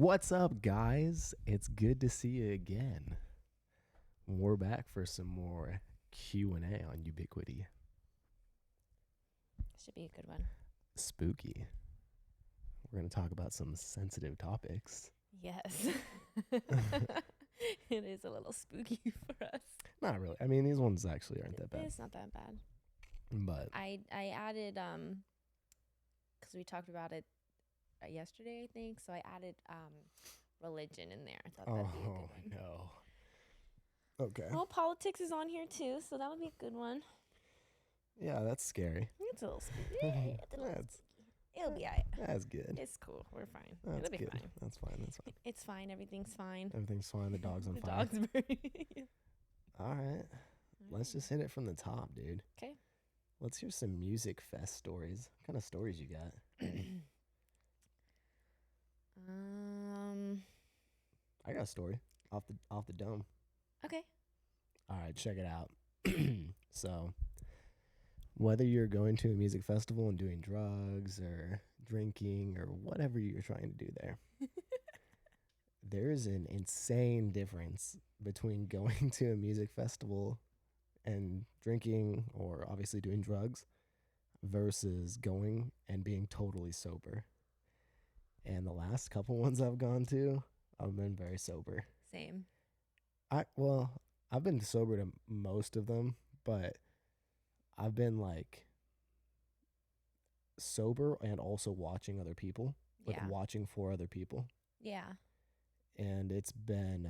What's up, guys? It's good to see you again. We're back for some more Q&A on Ubiquity. Should be a good one. Spooky. We're going to talk about some sensitive topics. Yes. It is a little spooky for us. Not really. I mean, these ones actually aren't that bad. It's not that bad. But I added because we talked about it yesterday, I think. So I added religion in there. I thought that'd be a good one. no. Okay. Well, politics is on here too, so that would be a good one. Yeah, that's scary. It's a little spooky. It's a little That's- spooky. It'll be alright. That's good. It's cool. We're fine. That's It'll be good. fine. That's fine. It's fine. Everything's fine. Everything's fine. The dog's on The fire. dog's burning. All right. Let's just hit it from the top, dude. 'Kay. Let's hear some music fest stories. What kind of stories you got? I got a story off the dome. Okay. All right, check it out. So, whether you're going to a music festival and doing drugs or drinking or whatever you're trying to do there, there is an insane difference between going to a music festival and drinking or obviously doing drugs versus going and being totally sober. And the last couple ones I've gone to, I've been very sober. Same. I've been sober to most of them, but I've been like sober and also watching other people, like Yeah. watching for other people. Yeah. And it's been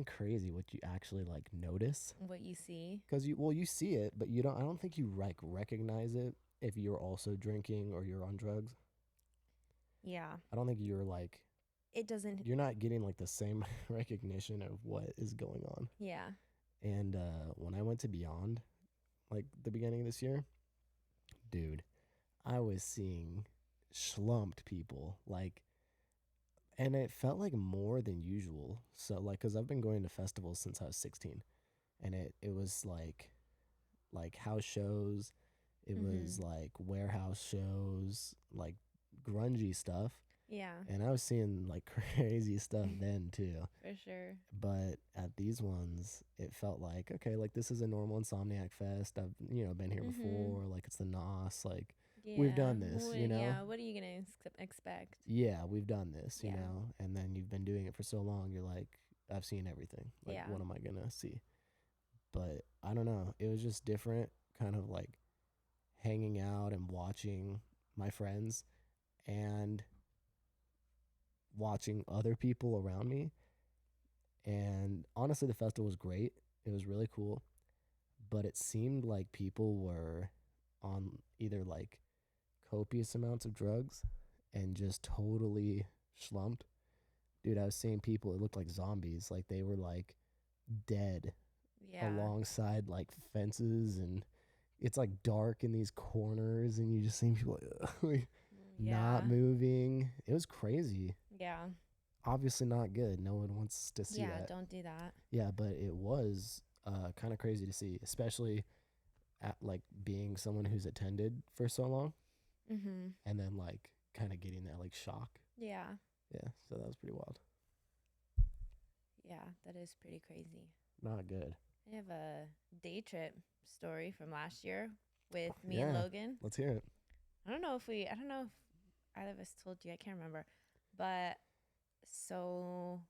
crazy what you actually like notice. What you see. Because you see it, but I don't think you like recognize it if you're also drinking or you're on drugs. Yeah. I don't think you're like, It doesn't. you're not getting like the same recognition of what is going on. Yeah. And when I went to Beyond, like the beginning of this year, dude, I was seeing slumped people, like, and it felt like more than usual. So like, cause I've been going to festivals since I was 16, and it was like house shows, it was like warehouse shows, like grungy stuff. Yeah. And I was seeing like crazy stuff then too. For sure. But at these ones, it felt like, okay, like this is a normal Insomniac Fest. I've, been here before. Like it's the NOS. Like, Yeah. we've done this, you know? Yeah. What are you gonna expect? yeah, we've done this, you Yeah. know? And then you've been doing it for so long, you're like, I've seen everything. Like, Yeah. what am I going to see? But I don't know. It was just different, kind of like hanging out and watching my friends and watching other people around me. And honestly, the festival was great. It was really cool. But it seemed like people were on either like copious amounts of drugs and just totally slumped. Dude, I was seeing people, it looked like zombies. Like they were like dead Yeah. alongside like fences, and it's like dark in these corners, and you just see people like, not moving. It was crazy. Yeah. Obviously not good. No one wants to see Yeah. that. Don't do that. Yeah, but it was kind of crazy to see, especially at like being someone who's attended for so long, and then like kind of getting that like shock. Yeah. Yeah, so that was pretty wild. Yeah. That is pretty crazy. Not good. I have a day trip story from last year with me and Yeah. Logan. Let's hear it. I don't know if either of us told you. I can't remember. But so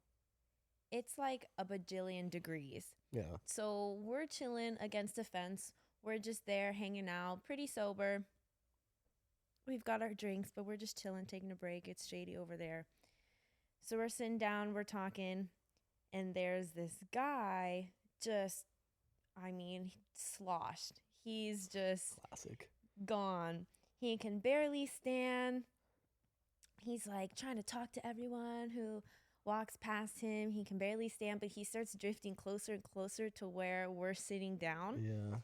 it's like a bajillion degrees. Yeah. So we're chilling against a fence. We're just there hanging out, pretty sober. We've got our drinks, but we're just chilling, taking a break. It's shady over there. So we're sitting down, we're talking, and there's this guy just, sloshed. He's just Classic. gone. He can barely stand. He's like trying to talk to everyone who walks past him. He can barely stand, but he starts drifting closer and closer to where we're sitting down. Yeah.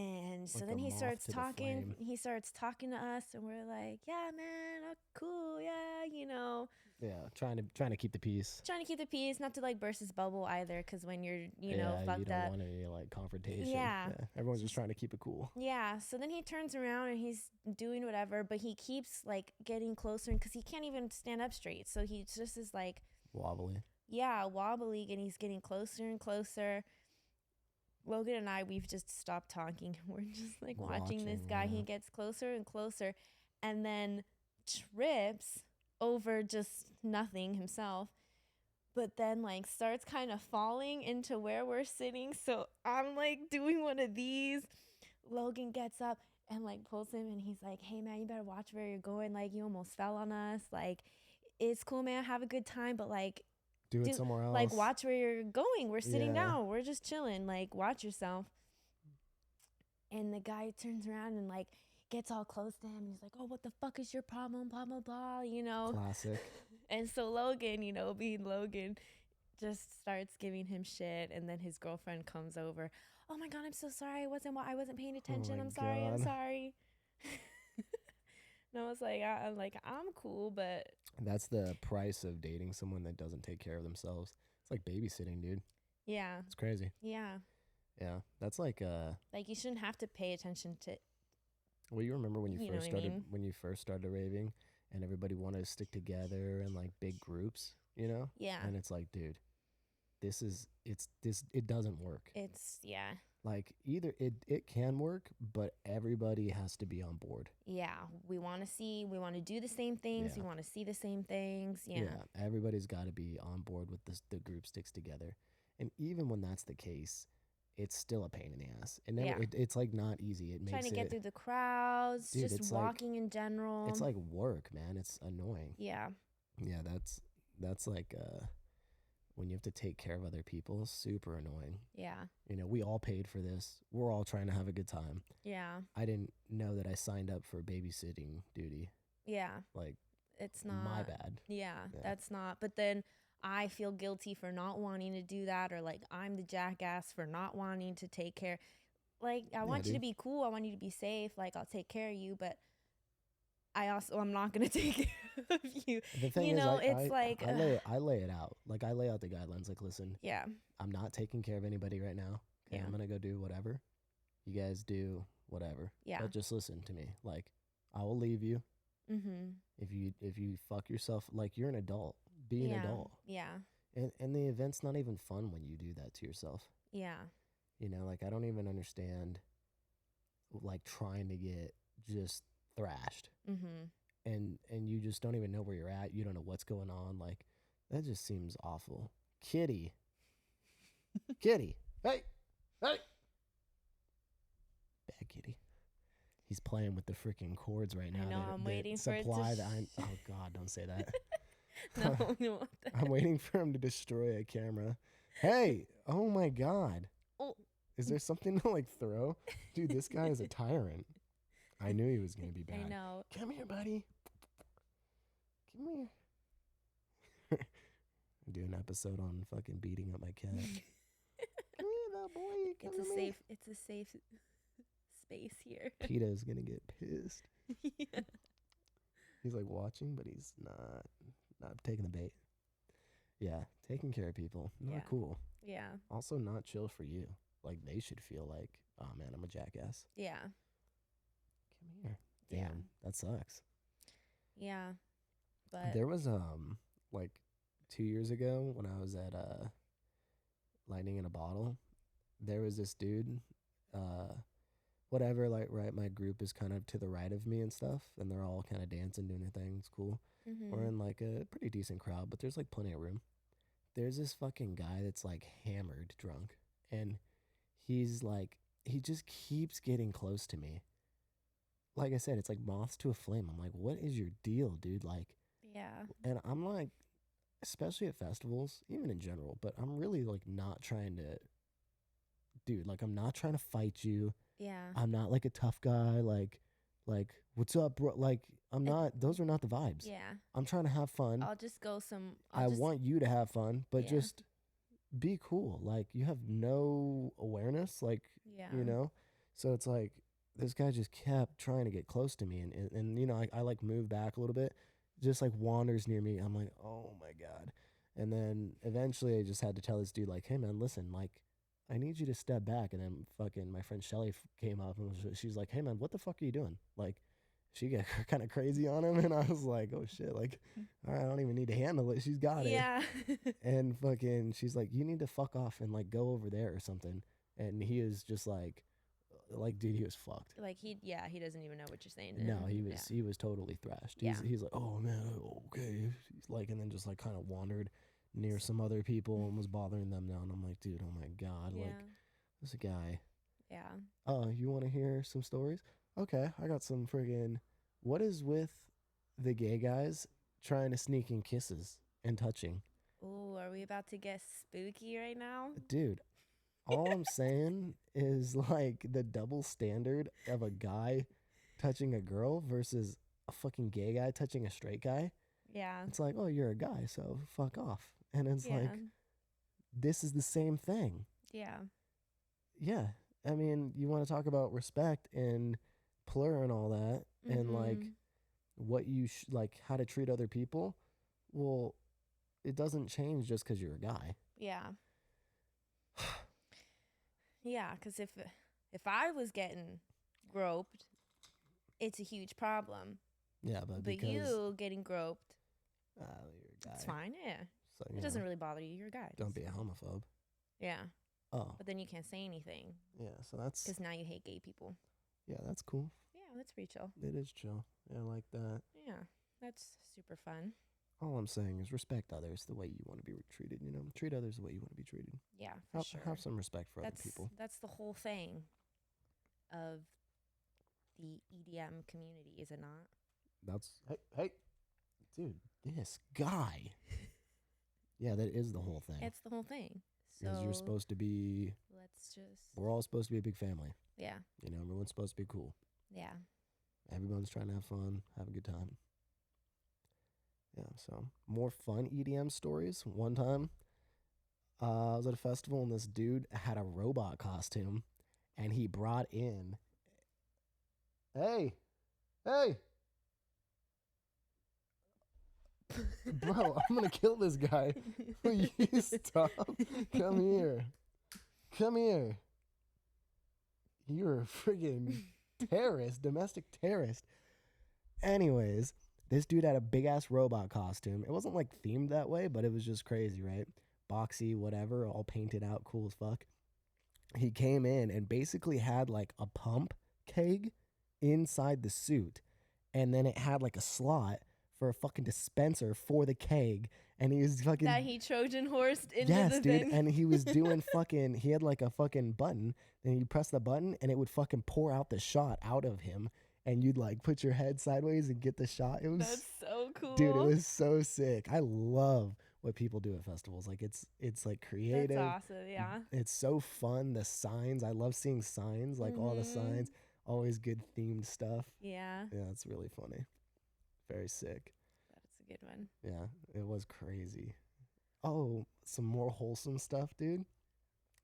And so Like then the he moth starts to the talking. flame. He starts talking to us, and we're like, "Yeah, man, cool, yeah, you know." Yeah. trying to keep the peace. Trying to keep the peace, not to like burst his bubble either, because when you're, you know, You fucked don't up. want any like confrontation. Yeah. Everyone's just trying to keep it cool. Yeah, so then he turns around and he's doing whatever, but he keeps like getting closer because he can't even stand up straight. So he just is like, Wobbly. yeah, wobbly, and he's getting closer and closer. Logan and I, we've just stopped talking. We're just like watching this guy. Yeah. He gets closer and closer and then trips over just nothing himself. But then like starts kind of falling into where we're sitting. So I'm like doing one of these. Logan gets up and like pulls him and he's like, hey man, you better watch where you're going. Like you almost fell on us. Like it's cool, man. Have a good time. But like Do it somewhere else. like watch where you're going. We're sitting Yeah. down. We're just chilling. Like watch yourself. And the guy turns around and like gets all close to him. He's like, oh, what the fuck is your problem? Blah, blah, blah, you know. Classic. And so Logan, you know, being Logan, just starts giving him shit. And then his girlfriend comes over. Oh my God, I'm so sorry. I wasn't paying attention. my I'm sorry. I'm God. sorry. And I was like, I'm cool, but That's the price of dating someone that doesn't take care of themselves. It's like babysitting, dude. yeah, It's crazy. yeah. Yeah. That's like Like you shouldn't have to pay attention to. well, you remember when you, You know first what I started mean? when you first started raving and everybody wanted to stick together in like big groups, you know? Yeah, And it's like, dude, it doesn't work. it's yeah. Like either it can work, but everybody has to be on board. Yeah, we want to do the same things. Yeah. We want to see the same things. Yeah. Everybody's got to be on board with the group sticks together. And even when that's the case, it's still a pain in the ass. It never, Yeah. it's like not easy. It Trying makes to get it, through the crowds, Dude, it's just like- walking in general. it's like work, man. It's annoying. yeah, Yeah, that's like when you have to take care of other people, super annoying. yeah, You know, we all paid for this. We're all trying to have a good time. yeah, I didn't know that I signed up for babysitting duty. yeah. Like, It's not my bad. Yeah, Yeah. that's not. But then I feel guilty for not wanting to do that, or like I'm the jackass for not wanting to take care. Like I want you to dude. be cool. I want you to be safe. Like I'll take care of you, but I'm not gonna take care of you. The thing You is, know, I, it's I, like, I lay it out. Like I lay out the guidelines. Like, listen, Yeah, I'm not taking care of anybody right now. Okay, Yeah. I'm gonna go do whatever. You guys do whatever. yeah. But just listen to me. Like, I will leave you Mm-hmm. if you fuck yourself. Like, you're an adult. Be an Yeah. adult. Yeah. And the event's not even fun when you do that to yourself. Yeah. You know, like I don't even understand like trying to get just thrashed. Mm-hmm. And you just don't even know where you're at. You don't know what's going on. Like that just seems awful. Kitty. Kitty. Hey. Hey. Bad kitty. He's playing with the freaking chords right now. I know, that- I'm that waiting for it to supply that sh- oh God, don't say that. No, you want that. I'm waiting for him to destroy a camera. Hey, oh my God. Oh. Is there something to like throw? Dude, this guy is a tyrant. I knew he was going to be bad. I know. Come here, buddy. Come here. Do an episode on fucking beating up my cat. Come here, little boy. Come It's to a me. safe space here. PETA's going to get pissed. Yeah. He's like watching, but he's not taking the bait. Yeah, taking care of people. Not Yeah. cool. Yeah. Also not chill for you. Like they should feel like, oh man, I'm a jackass. Yeah. Come here. Damn, Yeah. that sucks. Yeah. But There was like 2 years ago when I was at Lightning in a Bottle, there was this dude, whatever, like right, my group is kind of to the right of me and stuff, and they're all kind of dancing, doing their thing. It's cool. mhm. We're in like a pretty decent crowd, but there's like plenty of room. There's this fucking guy that's like hammered drunk, and he's like, he just keeps getting close to me. Like I said, it's like moths to a flame. I'm like, what is your deal, dude? Like, Yeah. and I'm like, especially at festivals, even in general, but I'm really like not trying to, dude, like I'm not trying to fight you. Yeah. I'm not like a tough guy. Like, what's up, bro? Like, I'm not, those are not the vibes. Yeah. I'm trying to have fun. I'll just go some. I just, want you to have fun, but Yeah. just be cool. Like, you have no awareness, like, Yeah. you know? So it's like, this guy just kept trying to get close to me. And you know, I like move back a little bit. just like wanders near me. I'm like, oh my God. And then eventually I just had to tell this dude, like, hey man, listen, like, I need you to step back. And then fucking my friend Shelly came up and she's like, hey man, what the fuck are you doing? Like, she got kind of crazy on him. And I was like, oh shit, like, all right, I don't even need to handle it. She's got it. Yeah. And fucking, she's like, you need to fuck off and like go over there or something. And he is just like, dude, he was fucked. Like he doesn't even know what you're saying. No, and- he was totally thrashed. Yeah. He's like, oh man, okay. He's like, and then just like kind of wandered near some other people and was bothering them now. And I'm like, dude, oh my God, Yeah. like this guy. Yeah. Oh, you want to hear some stories? Okay, I got some friggin'. What is with the gay guys trying to sneak in kisses and touching? Oh, are we about to get spooky right now? Dude, all I'm saying is like the double standard of a guy touching a girl versus a fucking gay guy touching a straight guy. Yeah. It's like, oh, you're a guy, so fuck off. And it's Yeah. like, this is the same thing. Yeah. Yeah. I mean, you want to talk about respect and plur and all that and like Mhm. what you like how to treat other people. Well, it doesn't change just because you're a guy. Yeah. Yeah, because if I was getting groped, it's a huge problem. Yeah, but But because you getting groped, you're a guy. it's fine. Yeah. So, It doesn't really bother you. You're a guy. don't be a homophobe. Yeah. Oh, But then you can't say anything yeah. So that's because now you hate gay people. yeah, that's cool. Yeah, that's pretty chill. It is chill. Yeah, I like that. Yeah, that's super fun. All I'm saying is respect others the way you want to be treated. You know, treat others the way you want to be treated. Yeah, for Have, sure. have some respect for that's other people. that's the whole thing of the EDM community, is it not? That's hey, dude, this guy. Yeah, that is the whole thing. It's the whole thing. Because So you're supposed to be. let's just We're all supposed to be a big family. yeah, You know, everyone's supposed to be cool. yeah. Everyone's trying to have fun, have a good time. Yeah, so more fun EDM stories. One time, I was at a festival and this dude had a robot costume, and he brought in. Hey, bro, I'm gonna kill this guy. Will you stop? Come here. You're a friggin' terrorist, domestic terrorist. Anyways, this dude had a big ass robot costume. It wasn't like themed that way, but it was just crazy, right? Boxy, whatever, all painted out, cool as fuck. He came in and basically had like a pump keg inside the suit, and then it had like a slot for a fucking dispenser for the keg, and he was fucking That he Trojan horsed into yes, the dude, thing. and he was doing fucking. He had like a fucking button, and you press the button, and it would fucking pour out the shot out of him, and you'd like put your head sideways and get the shot. It was, That's so cool. dude, it was so sick. I love what people do at festivals. Like it's like creative. That's awesome. Yeah. It's so fun. The signs, I love seeing signs. Like all the Mhm. signs, always good themed stuff. Yeah. Yeah, it's really funny. Very sick. That's a good one. Yeah, it was crazy. Oh, some more wholesome stuff, dude.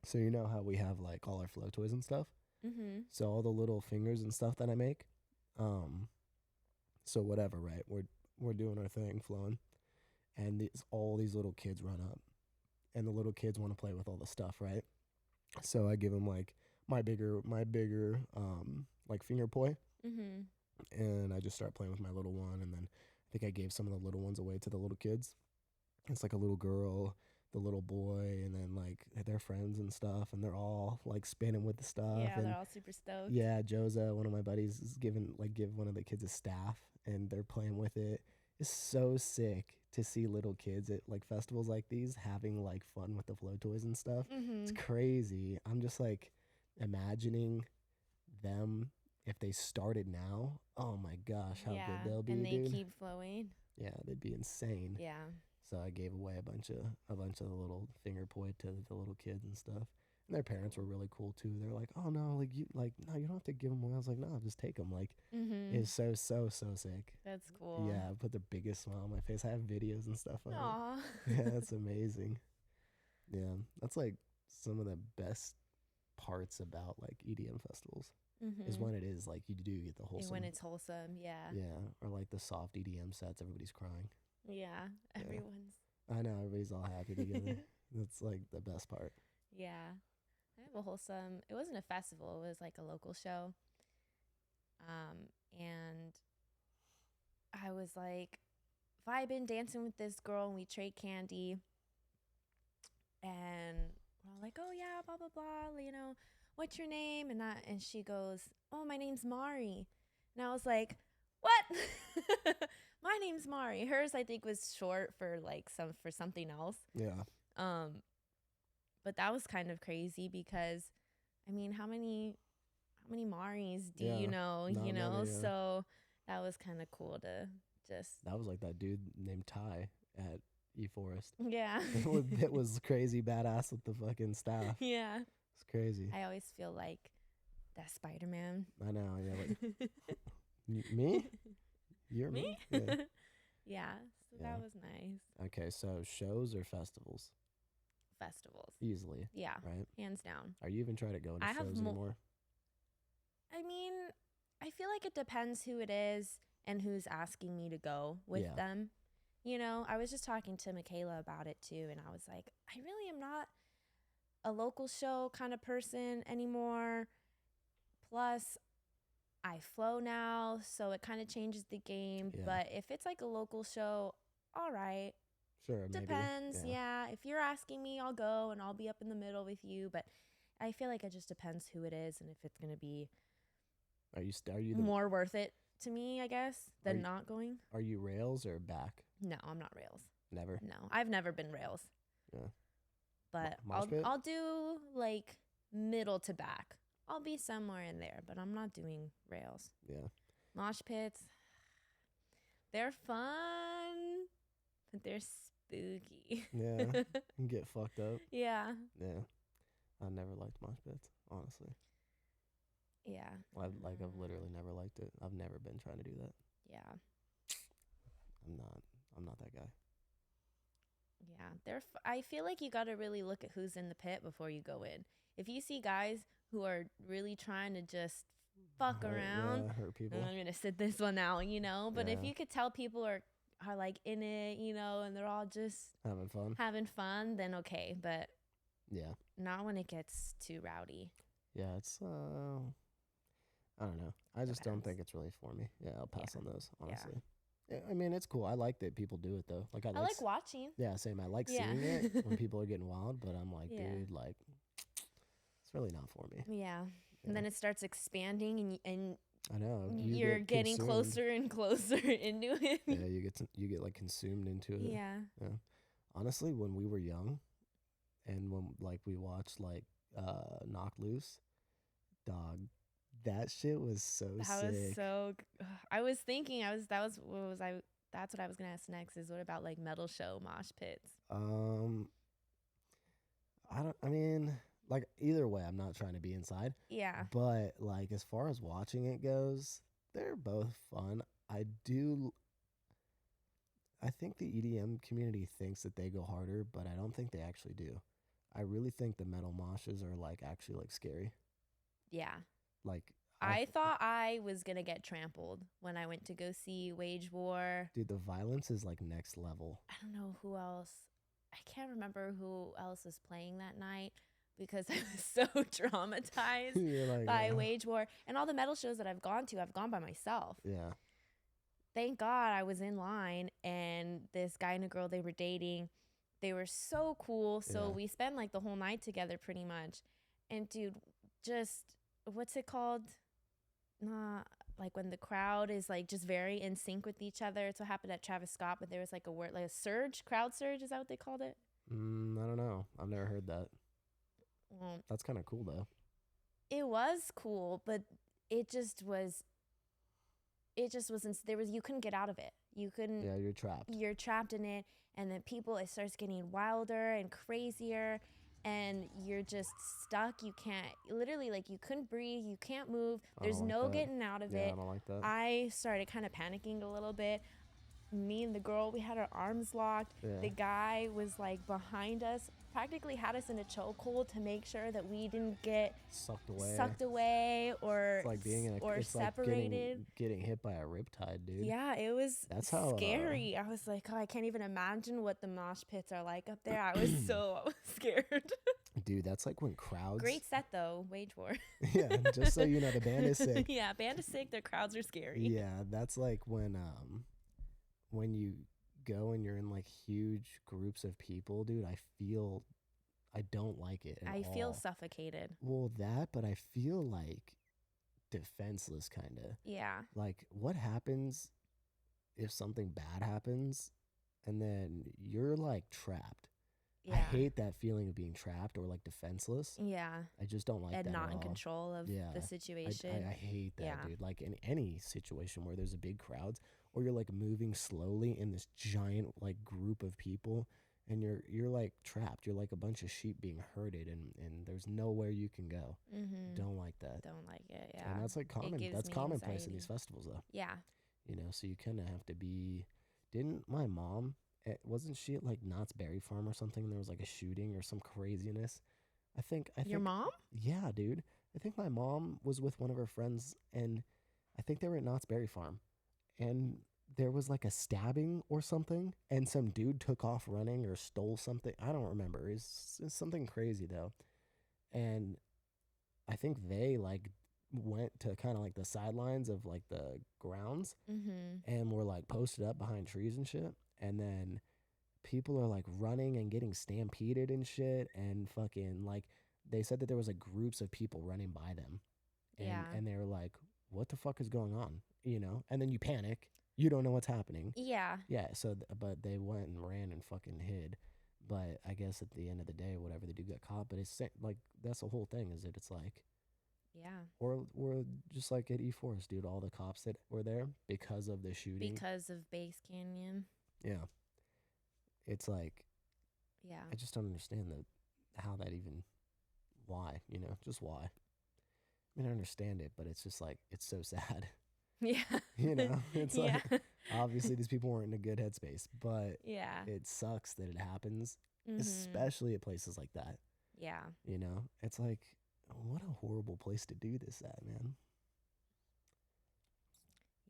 So you know how we have like all our flow toys and stuff? Mm-hmm. So all the little fingers and stuff that I make. So whatever, right? We're doing our thing, flowing. And all these little kids run up. And the little kids want to play with all the stuff, right? So I give them like my bigger like finger poi, Mm-hmm. and I just start playing with my little one, and then I think I gave some of the little ones away to the little kids. It's like a little girl, the little boy, and then like their friends and stuff, and they're all like spinning with the stuff. Yeah, and they're all super stoked. yeah, Joza, one of my buddies, is give one of the kids a staff, and they're playing with it. It's so sick to see little kids at like festivals like these having like fun with the flow toys and stuff. Mm-hmm. It's crazy. I'm just like imagining them if they started now. Oh my gosh, how yeah. good they'll be, and they dude. keep flowing. Yeah, they'd be insane. Yeah. So I gave away a bunch of the little finger poi to the little kids and stuff. And their parents were really cool too. They're like, "Oh no, like you don't have to give them away." I was like, "No, just take them." Like Mm-hmm. it's so sick. That's cool. Yeah, I put the biggest smile on my face. I have videos and stuff of it. Aw. Yeah, that's amazing. Yeah, that's like some of the best parts about like EDM festivals. is when it is like you do get the wholesome. When it's wholesome, yeah. Yeah, or like the soft EDM sets, everybody's crying. Yeah, Yeah. everyone's. I know, everybody's all happy together. That's like the best part. Yeah. I have a wholesome. It wasn't a festival. It was like a local show. And I was like vibing, dancing with this girl, and we trade candy. And we're all like, "Oh yeah, blah blah blah. You know, what's your name?" And she goes, "Oh, my name's Mari." And I was like, "What?" My name's Mari. Hers, I think, was short for like for something else. Yeah. But that was kind of crazy because, I mean, how many Maris do you know? Not You know, many, yeah. so that was kind of cool to just. That was like that dude named Ty at eForest. Yeah. It was crazy badass with the fucking staff. Yeah. It's crazy. I always feel like that Spider-Man. I know. Yeah. Like, me? You're me? Yeah. Yeah. So Yeah. that was nice. Okay, so shows or festivals? Festivals. Easily. Yeah. Right? Hands down. Are you even trying to go to I have shows anymore? I mean, I feel like it depends who it is and who's asking me to go with Yeah. them. You know, I was just talking to Michaela about it too, and I was like, I really am not a local show kind of person anymore. Plus, I flow now, so it kind of changes the game. Yeah. But if it's like a local show, all right. Sure, maybe. Depends. Yeah. If you're asking me, I'll go and I'll be up in the middle with you. But I feel like it just depends who it is and if it's going to be Are you more worth it to me, I guess, than you- not going. Are you rails or back? No, I'm not rails. Never. No, I've never been rails. Yeah. But Mosh pit? I'll do like middle to back. I'll be somewhere in there, but I'm not doing rails. Yeah. Mosh pits, they're fun, but they're spooky. Yeah. You can get fucked up. Yeah. Yeah. I never liked mosh pits, honestly. Yeah. I've literally never liked it. I've never been trying to do that. Yeah. I'm not that guy. Yeah. I feel like you got to really look at who's in the pit before you go in. If you see guys who are really trying to just fuck around, Yeah, hurt people. I'm gonna sit this one out, you know. But if Yeah. you could tell people are like in it, you know, and they're all just Having fun. then okay. But Yeah. not when it gets too rowdy. Yeah, it's I don't know. I just don't Depends. think it's really for me. Yeah, I'll pass Yeah. on those, honestly. Yeah, I mean, it's cool. I like that people do it though. Like I like watching. Yeah, same. I like Yeah. seeing it when people are getting wild, but I'm like, Yeah. dude, like it's really not for me. Yeah. Yeah. And then it starts expanding, and I know. you're get getting consumed. closer and closer into it. Yeah, you get like consumed into it. Yeah. Honestly, when we were young and when like we watched like Knock Loose, dog, that shit was so That sick. was so. I was thinking. That's what I was gonna ask next. Is what about like metal show mosh pits? I mean, like either way, I'm not trying to be inside, Yeah. but like as far as watching it goes, they're both fun. I think the EDM community thinks that they go harder, but I don't think they actually do. I really think the metal moshes are like actually like scary. Yeah. Like I thought I was gonna get trampled when I went to go see Wage War. dude, the violence is like next level. I don't know who else. I can't remember who else was playing that night because I was so traumatized You're like, by Wage War. And all the metal shows that I've gone to, I've gone by myself. Yeah. Thank God I was in line, and this guy and a girl they were dating, they were so cool. So Yeah. we spent like the whole night together pretty much. And dude, just what's it called? Like when the crowd is like just very in sync with each other. It's what happened at Travis Scott, but there was like a word, like a surge, crowd surge. Is that what they called it? I don't know. I've never heard that. Well, That's kind of cool though. it was cool, but it just wasn't. You couldn't get out of it. You couldn't. Yeah, you're trapped. You're trapped in it, and then it starts getting wilder and crazier, and you're just stuck. You can't, literally, like, you couldn't breathe, you can't move, I there's don't like no that. getting out of Yeah, it. I don't like that. I started kind of panicking a little bit. me and the girl, we had our arms locked. Yeah. The guy was like behind us, practically had us in a chokehold to make sure that we didn't get Sucked away or It's like being in a or it's like separated. getting hit by a riptide, dude. Yeah, it was That's how scary. I was like, oh, I can't even imagine what the mosh pits are like up there. I was scared. Dude, that's like when crowds Great set though, Wage War. Yeah, just so you know, the band is sick. Yeah, band is sick. Their crowds are scary. Yeah, that's like when you go and you're in like huge groups of people, dude. I don't like it at I feel all. suffocated. Well, that, but I feel like defenseless, kind of. Yeah. Like, what happens if something bad happens and then you're like trapped? Yeah. I hate that feeling of being trapped or like defenseless. Yeah. I just don't like And that not at in all. control of Yeah. the situation. I hate that, Yeah. dude. Like in any situation where there's a big crowds or you're like moving slowly in this giant like group of people and you're like trapped. You're like a bunch of sheep being herded and there's nowhere you can go. Mm-hmm. Don't like that. Don't like it. Yeah. And that's like common. gives That's me commonplace in anxiety. these festivals though. Yeah. You know, so you kind of have to be. Didn't my mom? Wasn't she at like Knott's Berry Farm or something? And there was like a shooting or some craziness. I think. Your mom? Yeah, dude. I think my mom was with one of her friends, and I think they were at Knott's Berry Farm, and there was like a stabbing or something, and some dude took off running or stole something. I don't remember. It's something crazy though, and I think they like went to kind of like the sidelines of like the grounds Mm-hmm. and were like posted up behind trees and shit. And then people are like running and getting stampeded and shit. And fucking like they said that there was like groups of people running by them. And, Yeah. and they were like, what the fuck is going on? You know? And then you panic. You don't know what's happening. Yeah. Yeah. So, but they went and ran and fucking hid. But I guess at the end of the day, whatever they do got caught. But it's like, that's the whole thing is that it's like, Yeah. or just like at E-Forest, dude, all the cops that were there because of the shooting. Because of Base Canyon. Yeah. It's like, Yeah. I just don't understand how that even, why, you know, just why. I mean, I understand it, but it's just like, it's so sad. Yeah. You know, it's yeah. like, obviously these people weren't in a good headspace, but Yeah. it sucks that it happens, Mhm. especially at places like that. Yeah. You know, it's like, what a horrible place to do this at, man.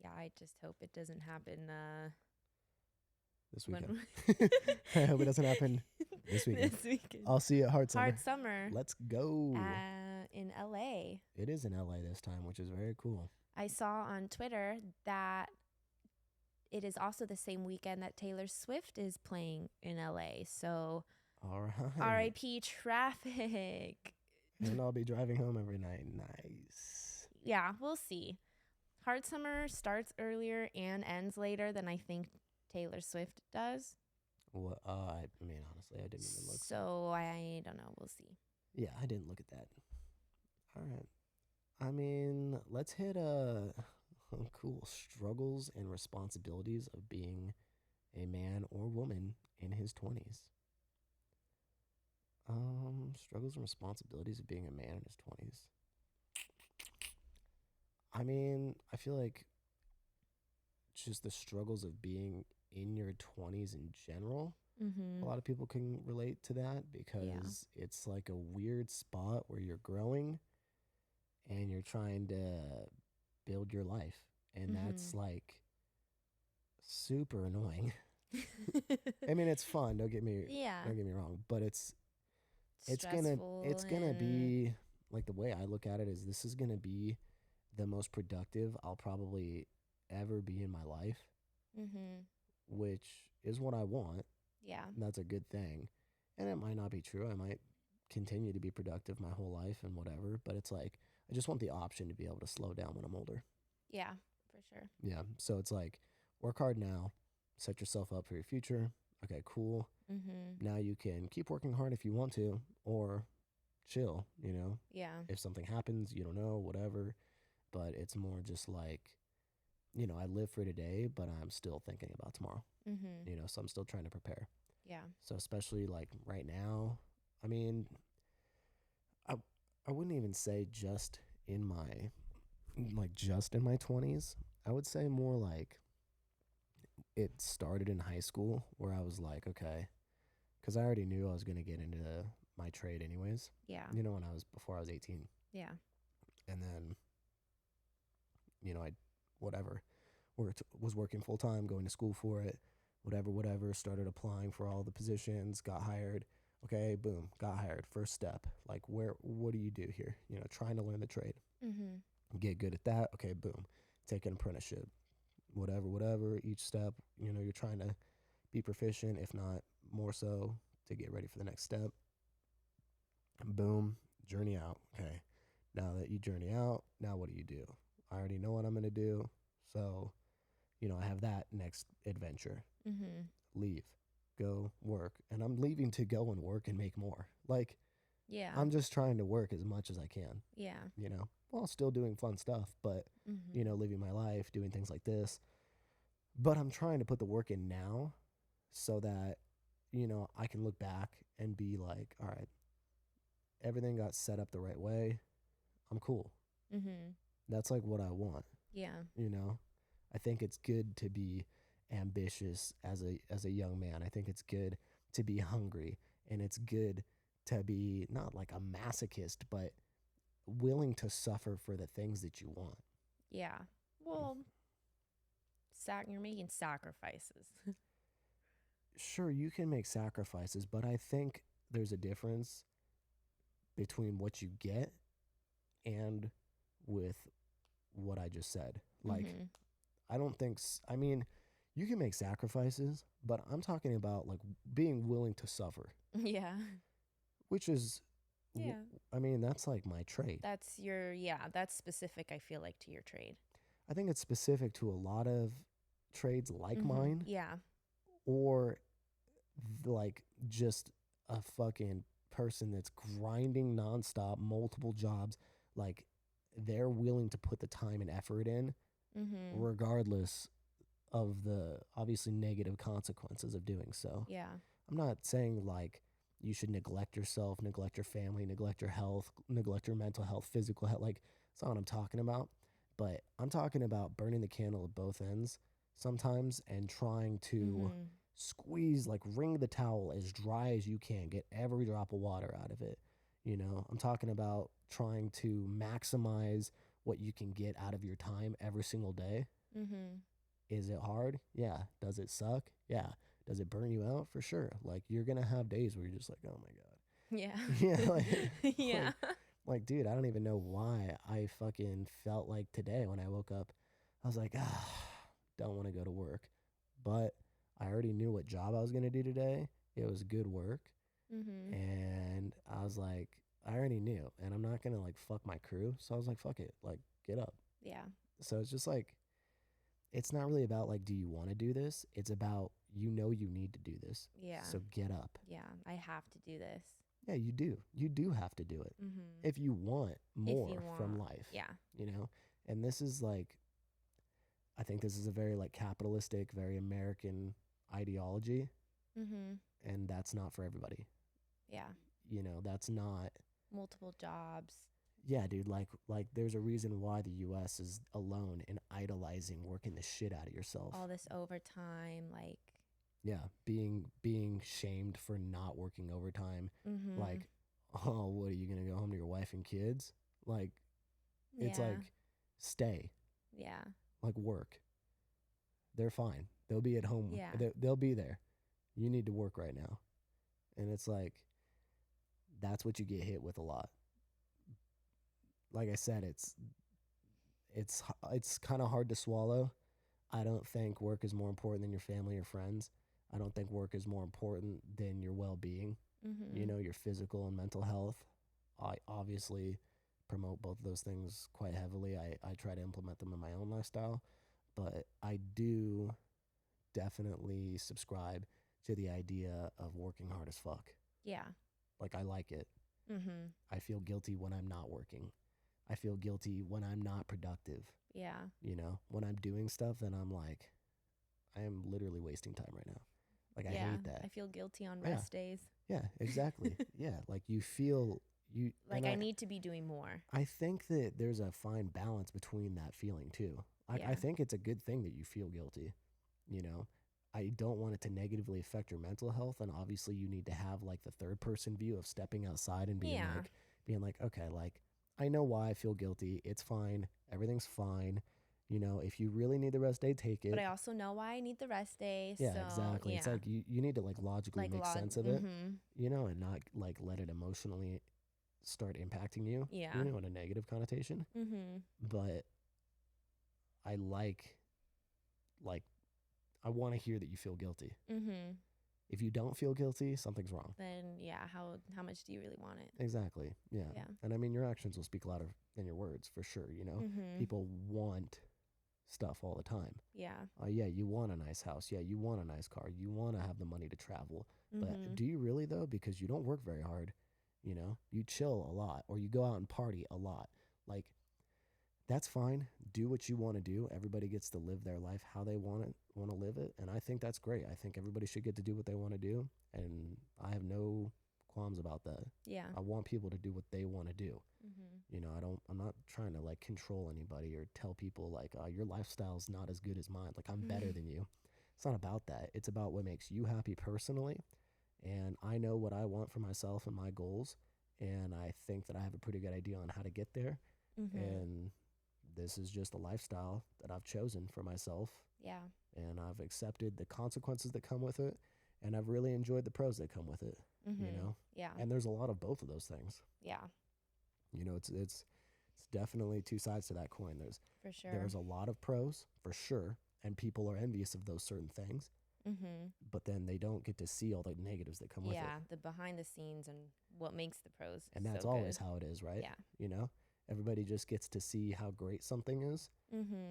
Yeah. I just hope it doesn't happen. This when weekend. I hope it doesn't happen this weekend. This weekend. I'll see you at Hard Summer. Hard Summer. Let's go. In LA. It is in LA this time, which is very cool. I saw on Twitter that it is also the same weekend that Taylor Swift is playing in LA. So All right. R.I.P. traffic. And I'll be driving home every night. Nice. Yeah, we'll see. Hard Summer starts earlier and ends later than I think Taylor Swift does. Well, I mean, honestly, I didn't even look. So I don't know. We'll see. Yeah, I didn't look at that. All right. I mean, let's hit cool struggles and responsibilities of being a man or woman in his 20s. Struggles and responsibilities of being a man in his 20s. I mean, I feel like just the struggles of being in your 20s in general. Mm-hmm. A lot of people can relate to that because it's like a weird spot where you're growing and you're trying to build your life. And that's like super annoying. I mean, it's fun. Don't get me wrong, but it's gonna be like, the way I look at it is this is gonna be the most productive I'll probably ever be in my life, which is what I want. Yeah. And that's a good thing. And it might not be true. I might continue to be productive my whole life and whatever, but it's like, I just want the option to be able to slow down when I'm older. Yeah, for sure. Yeah. So it's like, work hard now, set yourself up for your future. Okay, cool. Now you can keep working hard if you want to, or chill, you know? Yeah. If something happens, you don't know, whatever. But it's more just like, you know, I live for today, but I'm still thinking about tomorrow. You know, so I'm still trying to prepare. Yeah. So especially like right now, I mean, I wouldn't even say just in my 20s. I would say more like it started in high school where I was like, okay, because I already knew I was going to get into my trade anyways, Yeah. when before I was 18. Yeah. And then, I, whatever, was working full time, going to school for it, whatever, started applying for all the positions, got hired. Okay, boom, got hired. First step, like what do you do here? Trying to learn the trade, Mhm. get good at that. Okay, boom, take an apprenticeship, whatever. Each step, you're trying to be proficient, if not more so, to get ready for the next step. Boom, journey out. Okay, now that you journey out, now what do? I already know what I'm going to do. So, I have that next adventure. Mhm. Leave, go work. And I'm leaving to go and work and make more. Like, Yeah. I'm just trying to work as much as I can, Yeah. while still doing fun stuff, but, Mhm. living my life, doing things like this. But I'm trying to put the work in now so that, I can look back and be like, all right, everything got set up the right way. I'm cool. Mhm. That's like what I want, Yeah. you know? I think it's good to be ambitious as a young man. I think it's good to be hungry, and it's good to be not like a masochist, but willing to suffer for the things that you want. Yeah. Well, you're making sacrifices. Sure, you can make sacrifices, but I think there's a difference between what you get and with what I just said. Like, Mhm. I don't think, I mean, you can make sacrifices, but I'm talking about like being willing to suffer, Yeah. which is, Yeah. I mean, that's like my trade. That's specific, I feel like, to your trade. I think it's specific to a lot of trades like Mhm. mine, Yeah. or like just a fucking person that's grinding nonstop, multiple jobs. Like, they're willing to put the time and effort in, Mhm. regardless of the obviously negative consequences of doing so. Yeah. I'm not saying like you should neglect yourself, neglect your family, neglect your health, neglect your mental health, physical health. Like, that's not what I'm talking about. But I'm talking about burning the candle at both ends sometimes and trying to Mhm. squeeze, like wring the towel as dry as you can, get every drop of water out of it. I'm talking about trying to maximize what you can get out of your time every single day. Mhm. Is it hard? Yeah. Does it suck? Yeah. Does it burn you out? For sure. Like, you're gonna have days where you're just like, oh my Yeah. god. Yeah, Yeah. like, dude, I don't even know why I fucking felt like today when I woke up, I was like, don't want to go to work, but I already knew what job I was gonna do today. It was good work, Mhm. and I was like, I already knew, and I'm not gonna like fuck my crew, so I was like, fuck it, like, get up. Yeah. So it's just like, it's not really about like, do you want to do this? It's about, you need to do this. Yeah. So get up. Yeah. I have to do this. Yeah, you do. You do have to do it Mhm. if you want If more you from want. life, Yeah. you know? And this is like, I think this is a very like capitalistic, very American ideology, Mhm. and that's not for everybody. Yeah. That's not. Multiple jobs. Yeah, dude, like there's a reason why the US is alone in idolizing working the shit out of yourself. All this overtime, like. Yeah, being shamed for not working overtime. Mhm. Like, oh, what are you gonna go home to your wife and kids? Like, it's Yeah. like, stay, Yeah. like, work. They're fine. They'll be at home. Yeah. They'll be there. You need to work right now, and it's like, that's what you get hit with a lot. Like I said, it's kind of hard to swallow. I don't think work is more important than your family or friends. I don't think work is more important than your well-being. Mhm. Your physical and mental health. I obviously promote both of those things quite heavily. I try to implement them in my own lifestyle, but I do definitely subscribe to the idea of working hard as fuck. Yeah. Like, I like it. Mhm. I feel guilty when I'm not working. I feel guilty when I'm not productive. Yeah. When I'm doing stuff, then I'm like, I am literally wasting time right now. Like, I Yeah. hate that. I feel guilty on Yeah. rest days. Yeah, exactly. Yeah, like you feel you Like and I need to be doing more. I think that there's a fine balance between that feeling too. I Yeah. think it's a good thing that you feel guilty, you know, I don't want it to negatively affect your mental health. And obviously you need to have like the third person view of stepping outside and Yeah. being like, okay, like I know why I feel guilty. It's fine. Everything's fine. You know, if you really need the rest day, take it. But I also know why I need the rest day. Yeah, So exactly. It's yeah. like you need to like logically Like make sense of it, you know, and not like let it emotionally start impacting you, Yeah. you know, in a negative connotation. But I like, I want to hear that you feel guilty. If you don't feel guilty, something's wrong. Then yeah, how much do you really want it? Exactly. Yeah. Yeah. And I mean, your actions will speak louder than your words for sure. You know, people want stuff all the time. Yeah. Yeah, you want a nice house. Yeah, you want a nice car. You want to have the money to travel. But do you really though? Because you don't work very hard. You know, you chill a lot or you go out and party a lot. Like, that's fine. Do what you want to do. Everybody gets to live their life how they want to live it, and I think that's great. I think everybody should get to do what they want to do, and I have no qualms about that. Yeah. I want people to do what they want to do. You know, I'm not trying to like control anybody or tell people like your lifestyle's not as good as mine. Like I'm better than you. It's not about that. It's about what makes you happy personally. And I know what I want for myself and my goals. And I think that I have a pretty good idea on how to get there. And this is just a lifestyle that I've chosen for myself. Yeah. And I've accepted the consequences that come with it. And I've really enjoyed the pros that come with it, you know? Yeah. And there's a lot of both of those things. Yeah. You know, it's definitely two sides to that coin. For sure. There's a lot of pros for sure. And people are envious of those certain things. But then they don't get to see all the negatives that come with it. Yeah, the behind the scenes and what makes the pros. And that's so always good. how it is, right? Yeah. You know, everybody just gets to see how great something is,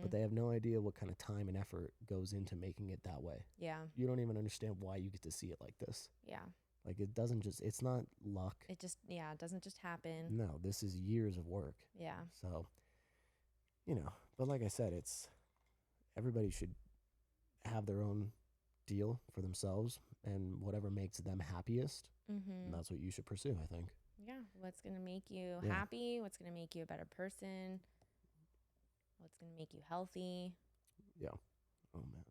but they have no idea what kind of time and effort goes into making it that way. Yeah. You don't even understand why you get to see it like this. Yeah. Like it doesn't just, it's not luck. It just, yeah, it doesn't just happen. No, this is years of work. Yeah. So, you know, but like I said, everybody should have their own deal for themselves and whatever makes them happiest. And that's what you should pursue, I think. Yeah. What's going to make you Yeah. happy? What's going to make you a better person? What's going to make you healthy? Yeah. Oh man.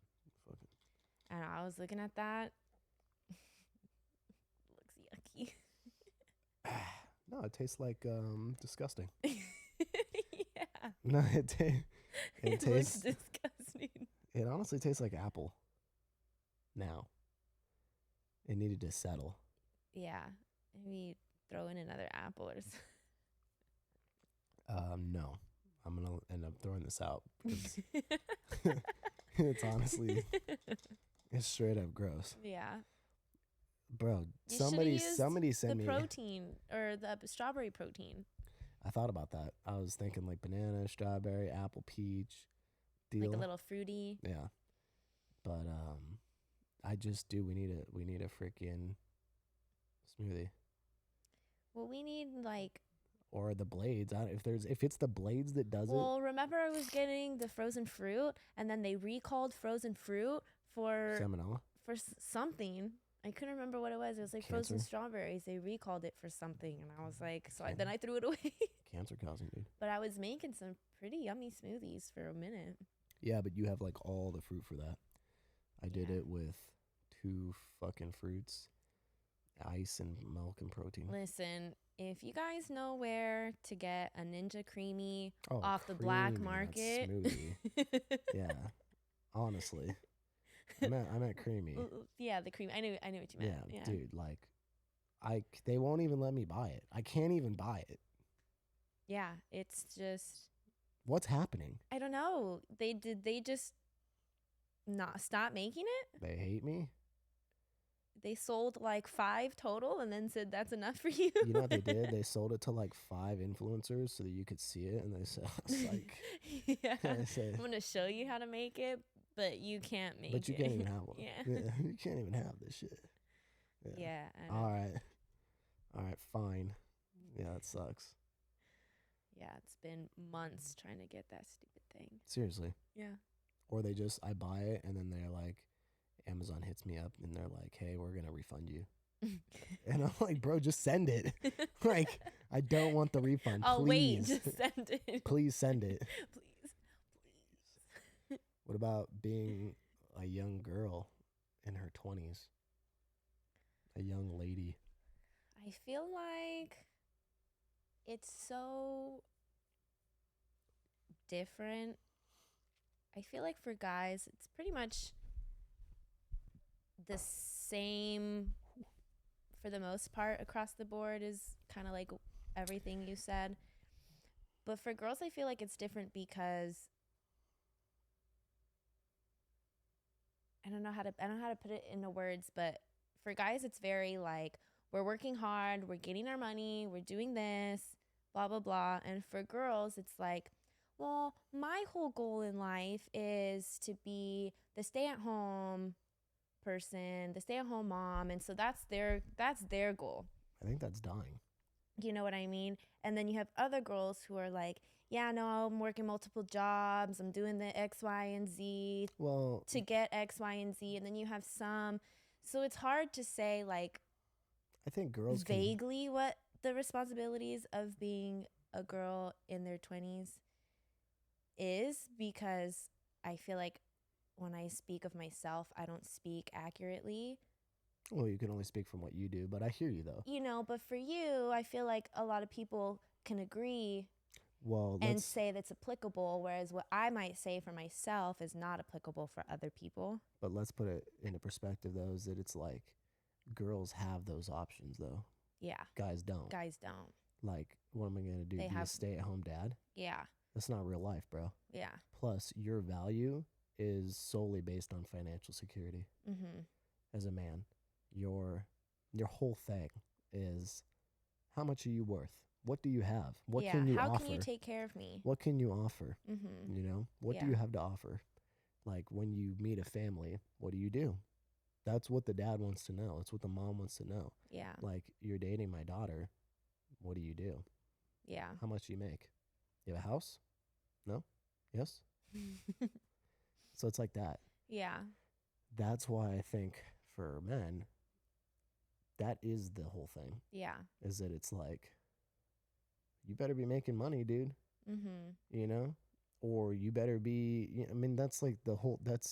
Fucking. And I was looking at that. Looks yucky. No, it tastes like disgusting. Yeah. No, it It tastes. looks disgusting. It honestly tastes like apple. Now, it needed to settle. Yeah. Maybe throw in another apple or No, I'm gonna end up throwing this out because it's honestly, it's straight up gross, Yeah. bro. You shoulda Somebody used send The me. protein or the strawberry protein. I thought about that. I was thinking like banana, strawberry, apple, peach, deal. Like a little fruity. Yeah, but we need a freaking smoothie. Well, we need like. Or the blades. If it's the blades that does it. Well, remember I was getting the frozen fruit, and then they recalled frozen fruit for Salmonella. Something. I couldn't remember what it was. It was like frozen Cancer? strawberries. They recalled it for something, and I was like, Okay. then I threw it away. Cancer causing, dude. But I was making some pretty yummy smoothies for a minute. Yeah, but you have like all the fruit for that. I did Yeah. it with 2 fucking fruits, ice and milk and protein. Listen, if you guys know where to get a Ninja Creamy Oh, off the black creamy, not market, smoothie. Yeah, honestly, I meant creamy. Yeah, the cream. I knew what you meant. Yeah, Yeah. dude, like, they won't even let me buy it. I can't even buy it. Yeah, it's just What's happening? I don't know. They just not stop making it? They hate me. They sold like 5 total and then said that's enough for you. You know what they did? They sold it to like 5 influencers so that you could see it, and they said, like, Yeah. I said, I'm gonna show you how to make it, but you can't make it. but you can't even have one. Yeah. You can't even have this shit. Yeah. I know. All right, fine. Yeah, that sucks. Yeah, it's been months trying to get that stupid thing. Seriously. Yeah. Or I buy it, and then they're like, Amazon hits me up, and they're like, hey, we're going to refund you. And I'm like, bro, just send it. Like, I don't want the refund. Oh, wait, Please. just send it. Please send it. Please. What about being a young girl in her 20s, a young lady. I feel like it's so different. I feel like for guys, it's pretty much the same for the most part across the board, is kind of like everything you said. But for girls, I feel like it's different because I don't know how to put it into words, but for guys it's very like we're working hard, we're getting our money, we're doing this, blah blah blah. And for girls it's like, well, my whole goal in life is to be the stay-at-home person, the stay-at-home mom, and so that's their goal. I think that's dying. You know what I mean? And then you have other girls who are like, yeah, no, I'm working multiple jobs. I'm doing the X, Y, and Z Well, to get X, Y, and Z. And then you have some. So it's hard to say, like, I think girls vaguely what the responsibilities of being a girl in their 20s is, because I feel like when I speak of myself, I don't speak accurately. Well, you can only speak from what you do, but I hear you though. You know, but for you, I feel like a lot of people can agree Well, and say that's applicable, whereas what I might say for myself is not applicable for other people. but let's put it into perspective though, is that it's like girls have those options though. Yeah. Guys don't. Guys don't. Like, what am I going to do? They Be a have- stay-at-home dad? Yeah. That's not real life, bro. Yeah. Plus, your value is solely based on financial security Mm-hmm. as a man. Your whole thing is, how much are you worth? What do you have? What yeah. can you How offer? can you take care of me? What can you offer? Mm-hmm. You know, what do Yeah. you have to offer? Like, when you meet a family, what do you do? That's what the dad wants to know. It's what the mom wants to know. Yeah. Like, you're dating my daughter. What do you do? Yeah. How much do you make? You have a house? No? Yes? So it's like that. Yeah. That's why I think for men, that is the whole thing, Yeah. is that it's like, you better be making money, dude, Mm-hmm. you know? Or you better be, I mean, that's like the whole, that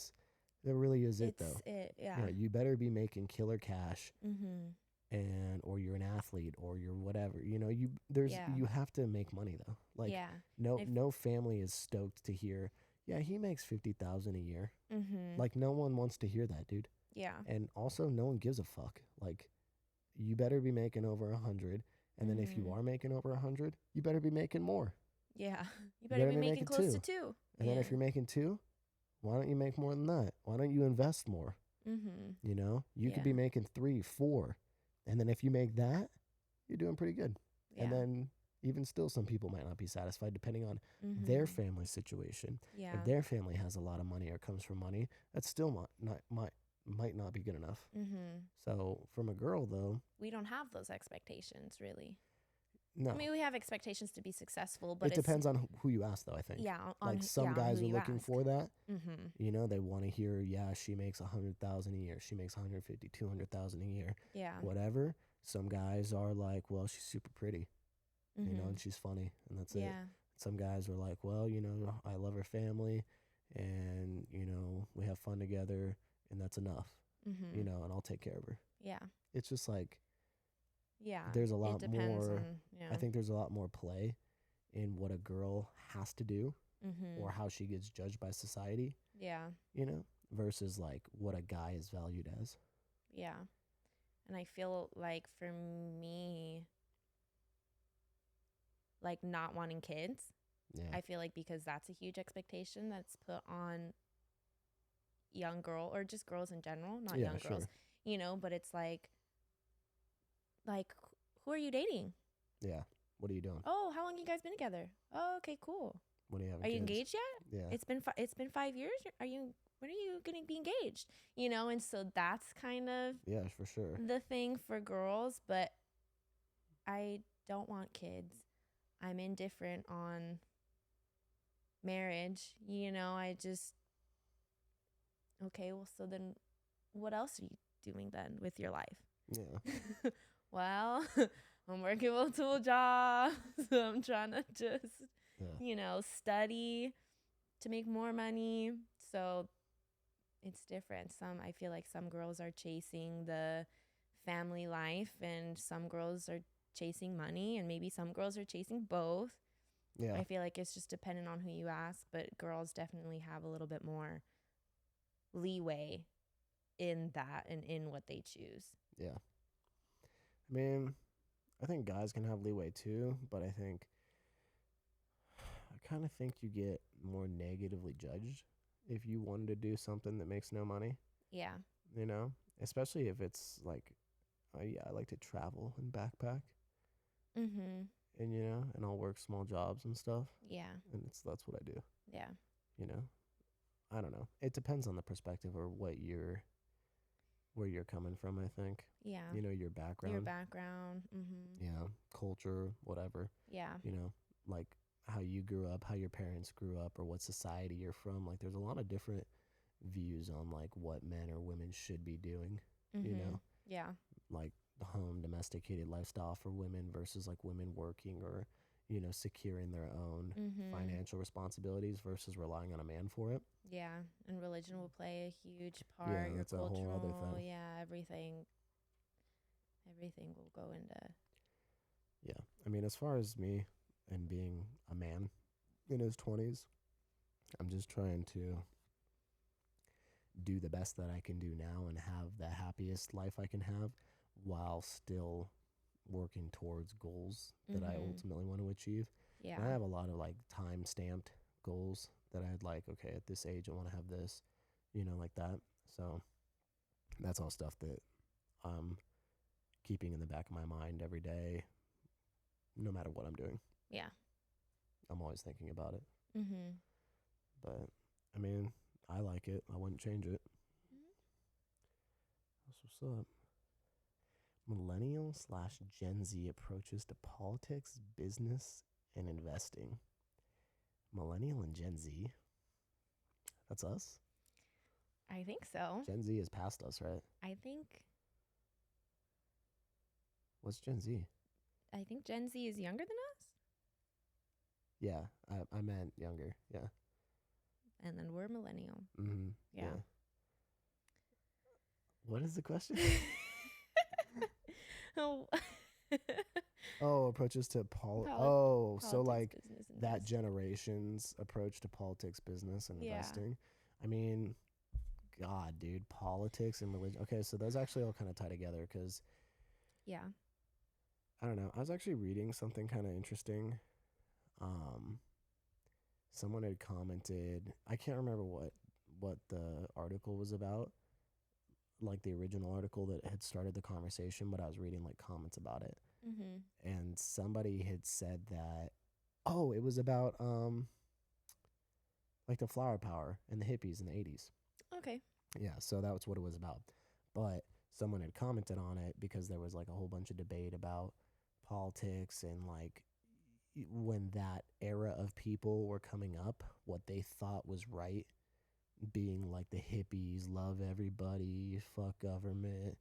really is it though. Yeah. Yeah, you better be making killer cash, Mm-hmm. and or you're an athlete, or you're whatever. You know, you Yeah. have to make money though. Like, yeah. If- no family is stoked to hear, yeah, he makes 50,000 a year. Mm-hmm. Like, no one wants to hear that, dude. Yeah. And also, no one gives a fuck. Like, you better be making over 100, and then if you Mhm. are making over 100, you better be making more. Yeah. You better be making close to 2. And then if you're making 2, why don't you make more than that? Why don't you invest more? Mm-hmm. You know, you could be Yeah. making 3, 4, and then if you make that, you're doing pretty good. Yeah. And then even still, some people might not be satisfied depending on mm-hmm. their family situation. Yeah. If their family has a lot of money or comes from money, that still might not be good enough. Mm-hmm. So from a girl though, We don't have those expectations, really. no. I mean, we have expectations to be successful, but It depends on who you ask though, I think. Yeah, Like, some guys are looking for that. Mm-hmm. You know, they want to hear, yeah, she makes 100,000 a year. She makes 150, 200,000 a year. Yeah. Whatever. Some guys are like, well, she's super pretty, Mm-hmm. you know, and she's funny, and that's it. Yeah. Some guys are like, well, you know, I love her family, and, you know, we have fun together, and that's enough, Mm-hmm. you know, and I'll take care of her. Yeah. It's just like, Yeah. there's a lot it depends more, on, yeah. I think there's a lot more play in what a girl has to do Mm-hmm. or how she gets judged by society, Yeah. you know, versus like what a guy is valued as. Yeah. And I feel like for me, like not wanting kids, Yeah. I feel like because that's a huge expectation that's put on young girl or just girls in general, not Yeah, young girls, sure. you know, but it's like who are you dating? Yeah. What are you doing? Oh, how long you guys been together? Oh, okay, cool. What do you have? Are you engaged yet? Yeah. It's been 5 years. When are you going to be engaged? You know, and so that's kind of Yeah, for sure. the thing for girls, but I don't want kids. I'm indifferent on marriage. You know, I just okay, well so then what else are you doing then with your life? Yeah. Well, I'm working multiple jobs. I'm trying to just Yeah. you know, study to make more money. So it's different. I feel like some girls are chasing the family life and some girls are chasing money and maybe some girls are chasing both. Yeah. I feel like it's just dependent on who you ask, but girls definitely have a little bit more leeway in that and in what they choose. Yeah. I mean, I think guys can have leeway too, but I kind of think you get more negatively judged if you wanted to do something that makes no money, Yeah. you know? Especially if it's like, yeah, I like to travel and backpack Mhm. and I'll work small jobs and stuff. Yeah. And that's what I do, Yeah. you know? I don't know. It depends on the perspective or where you're coming from, I think. Yeah. Your background. Your background. Mhm. Yeah, culture, whatever. Yeah. Like how you grew up, how your parents grew up, or what society you're from. Like there's a lot of different views on like what men or women should be doing, Mhm. Yeah. like the home domesticated lifestyle for women versus like women working or, securing their own Mhm. financial responsibilities versus relying on a man for it. Yeah. And religion will play a huge Yeah, part. Your that's a whole other cultural, thing. yeah, everything will go into. Yeah. I mean, as far as me and being a man in his 20s, I'm just trying to do the best that I can do now and have the happiest life I can have while still working towards goals that I ultimately want to achieve. Yeah. And I have a lot of like time stamped goals that I'd like, okay, at this age, I want to have this, like that. So that's all stuff that I'm keeping in the back of my mind every day, no matter what I'm doing. Yeah. I'm always thinking about it. Mhm. But I mean, I like it. I wouldn't change it. That's what's up. Millennial/Gen Z approaches to politics, business, and investing. Millennial and Gen Z? That's us? I think so. Gen Z is past us, right? I think What's Gen Z? Gen Z is younger than us, Yeah, I meant younger. Yeah. and then we're millennial. Mm-hmm. Yeah. What is the question? Oh. Oh, approaches to so Politics, like business, that investing. generation's approach to politics, business, and Yeah. investing. I mean, God, dude, politics and religion. Okay, so those actually all kind of tie together because Yeah. I don't know. I was actually reading something kind of interesting. Um, Someone had commented. I can't remember what the article was about, like the original article that had started the conversation, but I was reading like comments about it, Mhm. and somebody had said that, oh, it was about like the flower power and the hippies in the 80s. Okay. Yeah, so that was what it was about. But someone had commented on it because there was like a whole bunch of debate about politics and like when that era of people were coming up, what they thought was right, being like the hippies, love everybody, fuck government,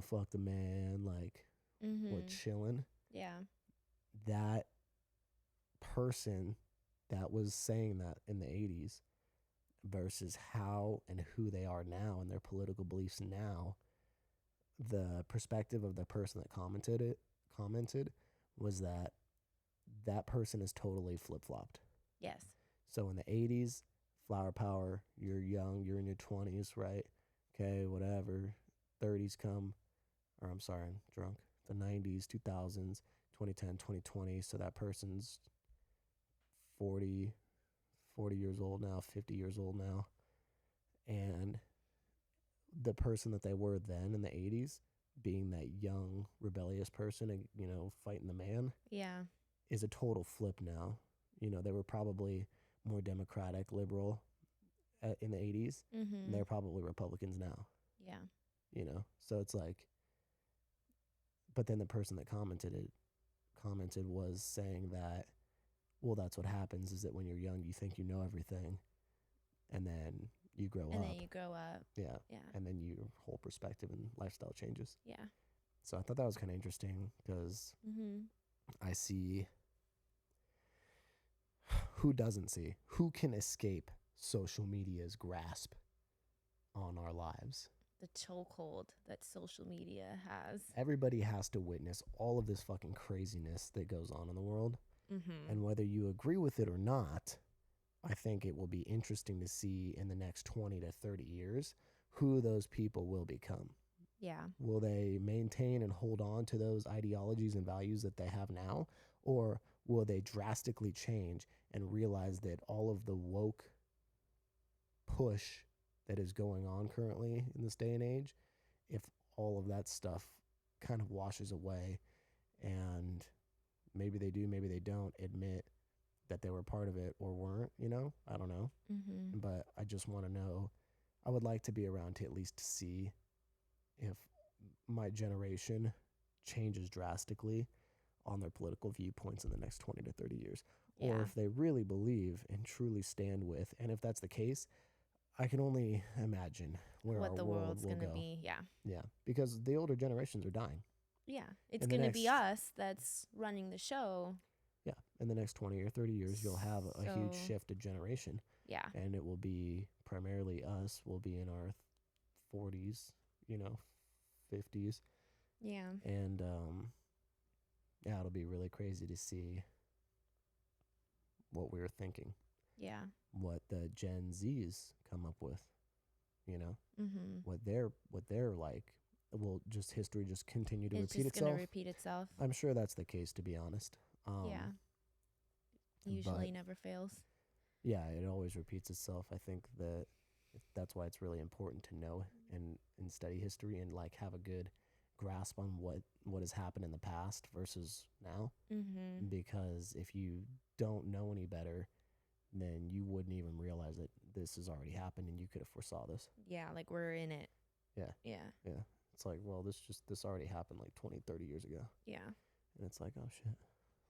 fuck the man, like we're Mhm. chilling. Yeah. That person that was saying that in the 80s versus how and who they are now and their political beliefs now, the perspective of the person that commented was that that person is totally flip-flopped. Yes. So in the 80s, flower power, you're young, you're in your 20s, right? Okay, whatever. 30s come, or I'm sorry, I'm drunk. The 90s, 2000s, 2010, 2020. So that person's 40, 40 years old now, 50 years old now. And the person that they were then in the 80s, being that young, rebellious person, and, fighting the man, Yeah. is a total flip now. They were probably more democratic, liberal in the 80s, and Mhm. they're probably Republicans now, Yeah. So it's like, but then the person that commented was saying that, well, that's what happens is that when you're young, you think you know everything, and then you grow And up. then you grow up. Yeah. Yeah. And then your whole perspective and lifestyle changes. Yeah. So I thought that was kind of interesting because Mhm. I see who can escape social media's grasp on our lives. The chokehold that social media has. Everybody has to witness all of this fucking craziness that goes on in the world. Mm-hmm. And whether you agree with it or not, I think it will be interesting to see in the next 20 to 30 years who those people will become. Yeah. Will they maintain and hold on to those ideologies and values that they have now? Or will they drastically change and realize that all of the woke push that is going on currently in this day and age, if all of that stuff kind of washes away and maybe they do, maybe they don't admit that they were part of it or weren't, I don't know. Mm-hmm. But I just want to know, I would like to be around to at least see if my generation changes drastically on their political viewpoints in the next 20 to 30 years. Yeah. Or if they really believe and truly stand with, and if that's the case, I can only imagine where what our the world world's will gonna go. be. Yeah. Yeah, because the older generations are dying. Yeah. It's In the gonna be next- us that's running the show. Yeah, in the next 20 or 30 years, you'll have a huge So- shifted generation, Yeah. and it will be primarily us. We'll be in our 40s, 50s, Yeah. and yeah, it'll be really crazy to see what we were thinking, Yeah. what the Gen Zs come up with, Mm-hmm. what they're like. Will just history just continue to It's repeat just itself? gonna repeat itself. I'm sure that's the case, to be honest. Yeah. Usually but- never fails. Yeah, it always repeats itself. I think that's why it's really important to know and study history and like have a good grasp on what has happened in the past versus now. Mm-hmm. Because if you don't know any better, then you wouldn't even realize that this has already happened and you could have foresaw this. Yeah, like we're in it. Yeah. Yeah. It's like, well, this already happened like 20, 30 years ago. Yeah. And it's like, oh shit.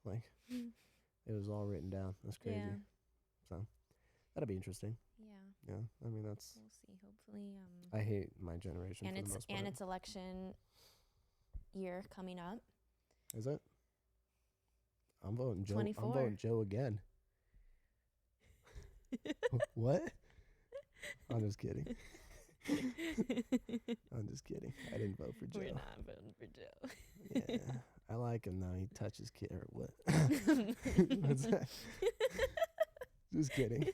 Like it was all written down. That's crazy. Yeah. So that'll be interesting. Yeah. Yeah. I mean, that's, We'll see. Hopefully. I hate my generation And for it's the most part. and it's election year coming up. Is it? I'm voting Joe. 24. I'm voting Joe again. What? I'm just kidding. I'm just kidding. I didn't vote for Joe. We're not voting for Joe. Yeah, I like him though. He touches kid or what? What's that? Just kidding.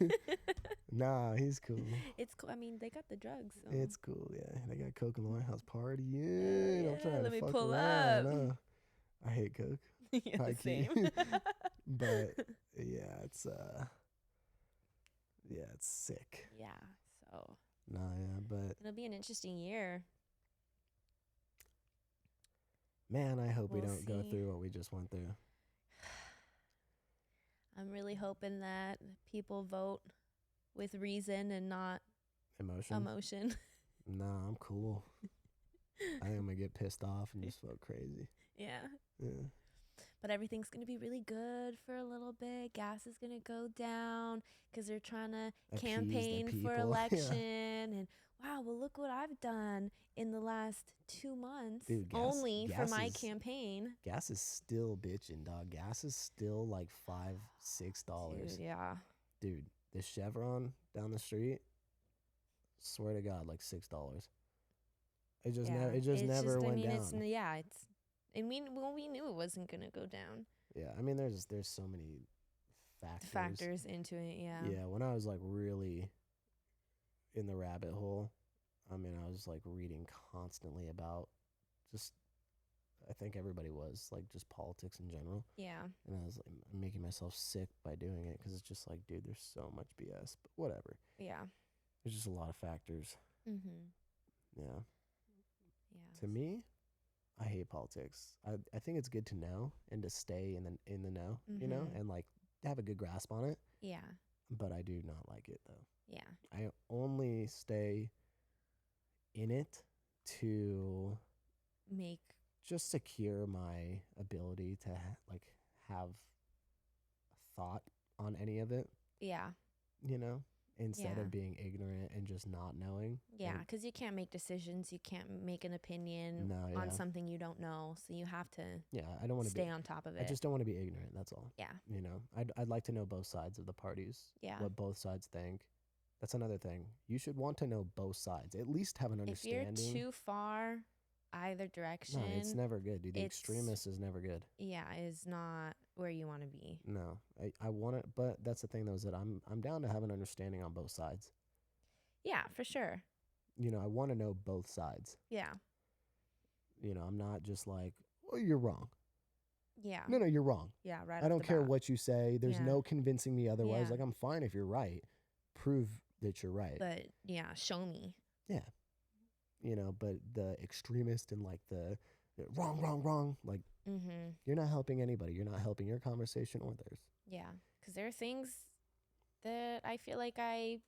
Nah, he's cool. It's cool. I mean, they got the drugs. So. It's cool. Yeah, they got Coke in the White House party. Yeah, yeah, I'm trying let to me fuck pull around. up. I hate Coke. Yeah, high key. same. But yeah, it's sick. Yeah. So Nah, yeah, but it'll be an interesting year. man, I hope we We'll don't go see. through what we just went through. I'm really hoping that people vote with reason and not Emotion. emotion. Nah, I'm cool. I think I'm gonna get pissed off and just vote crazy. Yeah. Yeah. But everything's going to be really good for a little bit. Gas is going to go down because they're trying to Appease the campaign for people. Yeah. election. And wow, well, look what I've done in the last 2 months. Dude, only for gas my is- campaign. Gas is still bitching, dog. Gas is still like $5-6. Dude, yeah. Dude, the Chevron down the street, swear to God, like $6. It just never. It just It's never went I mean, down. It's, and we knew it wasn't going to go down. Yeah, I mean, there's so many factors. Factors into it, yeah. Yeah, when I was like really in the rabbit hole, I mean, I was like reading constantly about just, I think everybody was like just politics in general. Yeah. And I was like making myself sick by doing it because it's just like, dude, there's so much BS, but whatever. Yeah. There's just a lot of factors. Mhm. Yeah. Yeah. To me, I hate politics. I think it's good to know and to stay in the know, Mhm. and like have a good grasp on it. Yeah. But I do not like it though. Yeah. I only stay in it to Make just secure my ability to like have thought on any of it, yeah. instead Yeah. of being ignorant and just not knowing. Yeah, And- because you can't make decisions. You can't make an opinion No, on yeah. something you don't know. So you have to yeah, I don't want to stay be. on top of I it. just don't want to be ignorant. That's all. Yeah. I'd like to know both sides of the parties. Yeah. What both sides think, That's another thing. You should want to know both sides. At least have an If you're understanding. too far either No, direction, it's never good, dude. The it's extremist is never good. yeah, is not where you want to be. No, I want it, but that's the thing though, is that I'm down to have an understanding on both sides. Yeah, for sure. You know, I want to know both sides. Yeah. You know, I'm not just like, oh, you're wrong. Yeah. No, you're wrong. Yeah, right. I off don't the care bat. what you say. There's Yeah. no convincing me otherwise. Yeah. Like, I'm fine if you're right. Prove that you're right. But yeah, show me. Yeah. You know, but the extremist and like the wrong, like, Mm-hmm. you're not helping anybody. You're not helping your conversation or theirs. Yeah, because there are things that I feel like I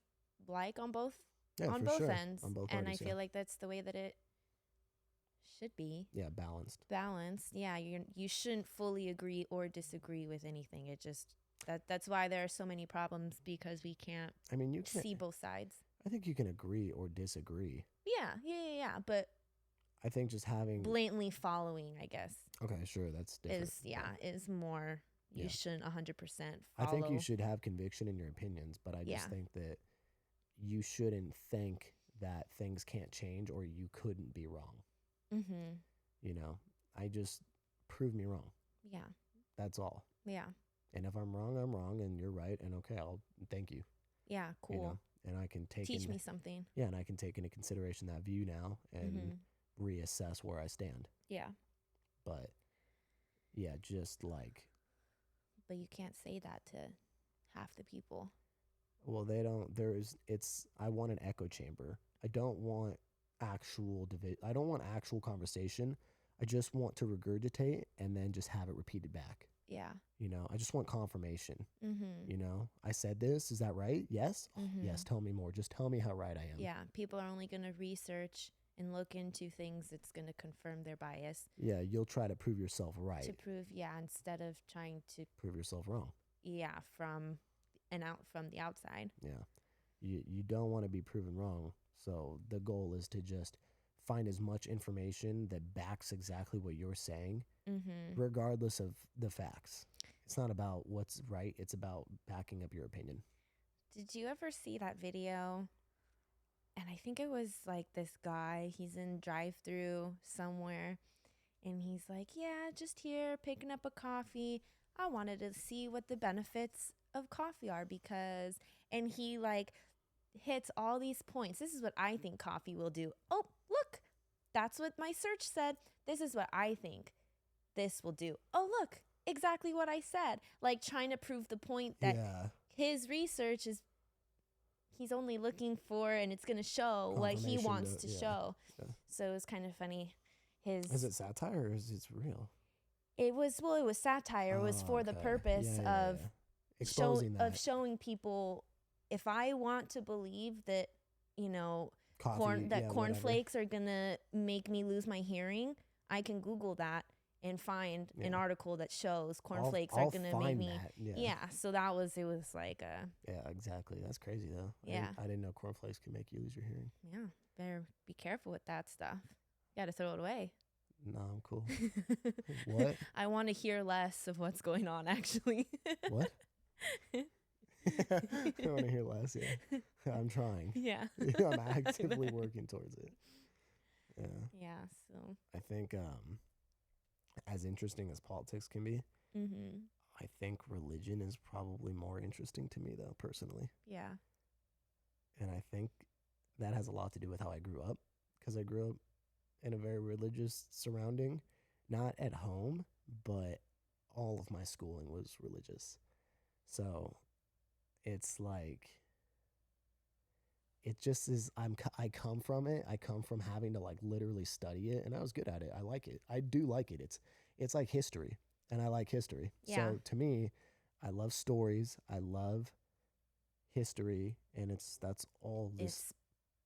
like on both Yeah, on for both sure. ends, On both and parties, I feel like that's the way that it should be yeah, balanced. balanced. Yeah, you shouldn't fully agree or disagree with anything. It just that's why there are so many problems because we can't I mean, you can. see both sides. I think you can agree or disagree. Yeah. But I think just having. blatantly following, I guess, Okay, sure, that's different. is more. You Yeah. shouldn't 100% I follow. think you should have conviction in your opinions, but I just Yeah. think that you shouldn't think that things can't change or you couldn't be wrong. Mm-hmm. You know, I just prove me wrong. Yeah. That's all. Yeah. And if I'm wrong, and you're right, and okay, I'll thank you. Yeah. Cool. You know, and I can take Teach me something. Yeah, and I can take into consideration that view now and Mm-hmm. reassess where I stand. Yeah. But yeah, just like, But you can't say that to half the people. well, they don't. I want an echo chamber. I don't want I don't want actual conversation. I just want to regurgitate and then just have it repeated back. Yeah. You know, I just want confirmation. Mm-hmm. You know, I said this. Is that right? Yes. Oh, Mhm. yes. Tell me more. Just tell me how right I am. Yeah. People are only going to research and look into things that's going to confirm their bias Yeah. You'll try to prove yourself right. to prove, instead of trying to, Prove yourself wrong. from the outside. Yeah. You don't want to be proven wrong. So the goal is to just find as much information that backs exactly what you're saying, Mm-hmm. regardless of the facts. It's not about what's right. It's about backing up your opinion. Did you ever see that video? And I think it was like this guy, he's in drive-through somewhere, and he's like, yeah, just here picking up a coffee. I wanted to see what the benefits of coffee are and he like hits all these points. This is what I think coffee will do. Oh, look, that's what my search said. This is what I think this will do. Oh, look, exactly what I said. Like trying to prove the point that Yeah. his research is he's only looking for, and it's going to show what he Confirmation wants to yeah. show. Yeah. So it was kind of funny. Is it satire or is it real? It was satire. It was for the okay. purpose Yeah, of exposing that showing people, if I want to believe that, coffee, whatever. cornflakes. Cornflakes are going to make me lose my hearing, I can Google that and find an Yeah. article that shows cornflakes are going to make me. Yeah. So it was like Yeah, exactly. That's crazy though. Yeah. I didn't know cornflakes could make you lose your hearing. yeah, better be careful with that stuff. You got to throw it away. No, I'm cool. What? I want to hear less of what's going on, actually. What? I want to hear less. Yeah, I'm trying. Yeah. I'm actively working towards it. Yeah, Yeah. So. I think as interesting as politics can be, Mm-hmm. I think religion is probably more interesting to me though, personally. Yeah. And I think that has a lot to do with how I grew up, because I grew up in a very religious surrounding, not at home, but all of my schooling was religious. So it's like, it just is, I come from it. I come from having to like literally study it, and I was good at it. I like it. I do like it. It's like history, and I like history. Yeah. So to me, I love stories. I love history, and that's all this.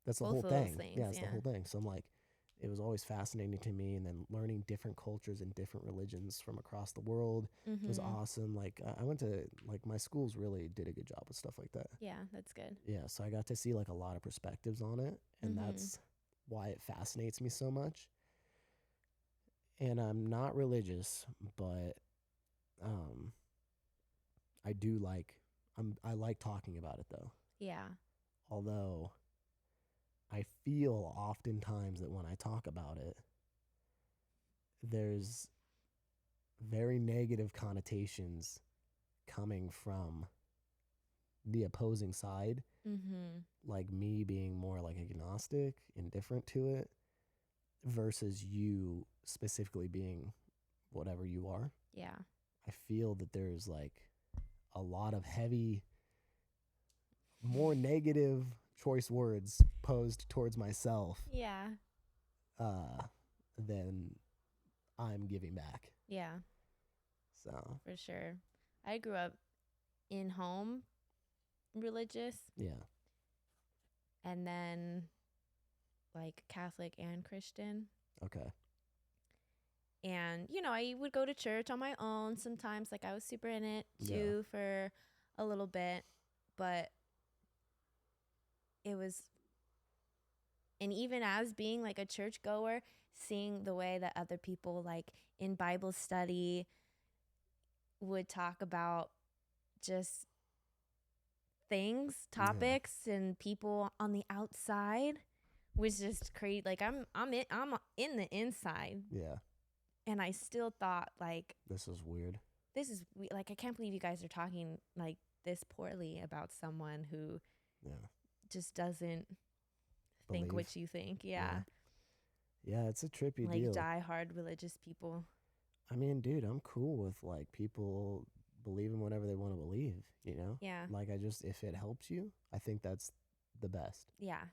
That's the both whole of those thing. things, Yeah, it's the yeah. whole thing. So I'm like, it was always fascinating to me, and then learning different cultures and different religions from across the world Mm-hmm. was awesome. Like I went to my schools really did a good job with stuff like that. Yeah, that's good. Yeah, so I got to see like a lot of perspectives on it, and Mhm. that's why it fascinates me so much. And I'm not religious, but I do like I like talking about it though. Yeah. Although I feel oftentimes that when I talk about it, there's very negative connotations coming from the opposing side, Mhm. like me being more like agnostic, indifferent to it, versus you specifically being whatever you are. Yeah. I feel that there's like a lot of heavy, more negative choice words posed towards myself Yeah. than I'm giving back. Yeah, So, for sure. I grew up in home religious yeah. and then like Catholic and Christian. Okay. And, I would go to church on my own sometimes. Like, I was super in it Yeah. too for a little bit. But it was, and even as being like a churchgoer, seeing the way that other people, like in Bible study, would talk about just things, topics, and people on the outside was just crazy. Like, I'm in the inside. Yeah. And I still thought, like, This is weird. like, I can't believe you guys are talking like this poorly about someone who Yeah. just doesn't think Believe. what you think. Yeah. Yeah, it's a trippy Like deal. die-hard religious people. I mean, dude, I'm cool with like people believing whatever they want to believe, you know? Yeah. Like if it helps you, I think that's the best, Yeah.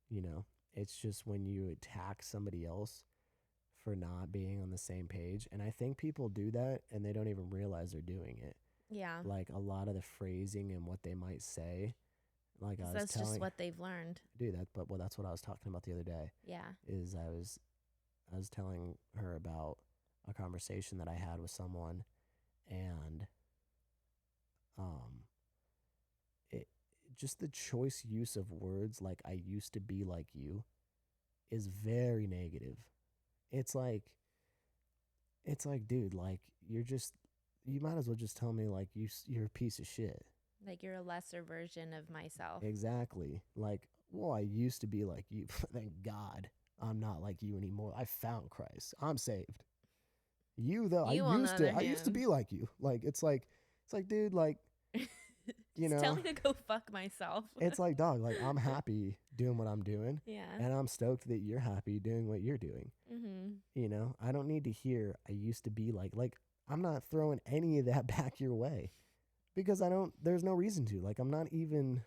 you know? It's just when you attack somebody else for not being on the same page. And I think people do that and they don't even realize they're doing it. Yeah. Like a lot of the phrasing and what they might say. Like I was That's telling, just what they've learned. dude, that's what I was talking about the other day. Yeah. Is I was telling her about a conversation that I had with someone, and it just the choice use of words like I used to be like you is very negative. It's like dude, like you might as well just tell me like you're a piece of shit. Like you're a lesser version of myself. Exactly. Like, well, I used to be like you. Thank God I'm not like you anymore. I found Christ. I'm saved. You though, You, I on the used to other I used to hand. be like you. Like it's like dude, like you Just tell know, me to go fuck myself. it's like dog, like I'm happy doing what I'm doing. Yeah. And I'm stoked that you're happy doing what you're doing. Mm-hmm. You know, I don't need to hear I used to be like I'm not throwing any of that back your way. Because there's no reason to. Like I'm not even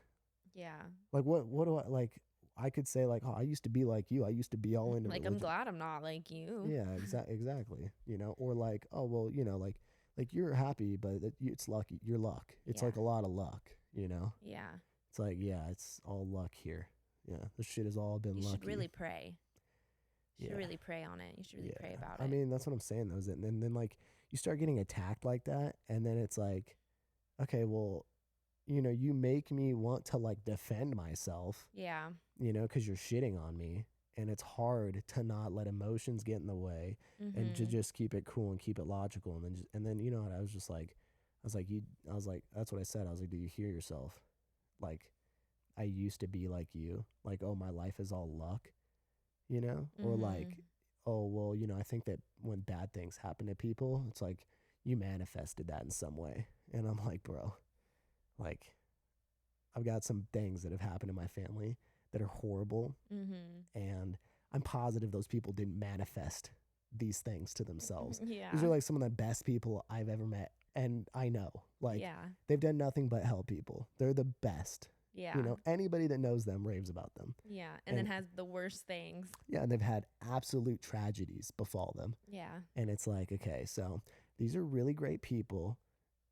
Yeah. like what do I like I could say like, oh, I used to be like you. I used to be all into Like, religion. I'm glad I'm not like you. Yeah, exactly. You know, or like, oh well, you know, like you're happy, but it's lucky. You're luck. It's Yeah. like a lot of luck. You know, Yeah. it's like it's all luck here. Yeah, this shit has all been You lucky. should really pray. You should Yeah. really pray on it. You should really pray about it. I mean, that's what I'm saying. Those and then like you start getting attacked like that, and then it's like, okay, well, you know, you make me want to like defend myself. Yeah. You know, because you're shitting on me. And it's hard to not let emotions get in the way and to just keep it cool and keep it logical. And then you know what? I was like, that's what I said. I was like, do you hear yourself? Like, I used to be like you. Like, oh, my life is all luck, you know? Or like, oh, well, you know, I think that when bad things happen to people, it's like you manifested that in some way. And I'm like, bro, like, I've got some things that have happened in my family that are horrible. And I'm positive those people didn't manifest these things to themselves. Yeah. These are like some of the best people I've ever met. And I know, like, they've done nothing but help people. They're the best. Yeah. You know, anybody that knows them raves about them. Yeah. And then has the worst things. Yeah. And they've had absolute tragedies befall them. Yeah. And it's like, okay, so these are really great people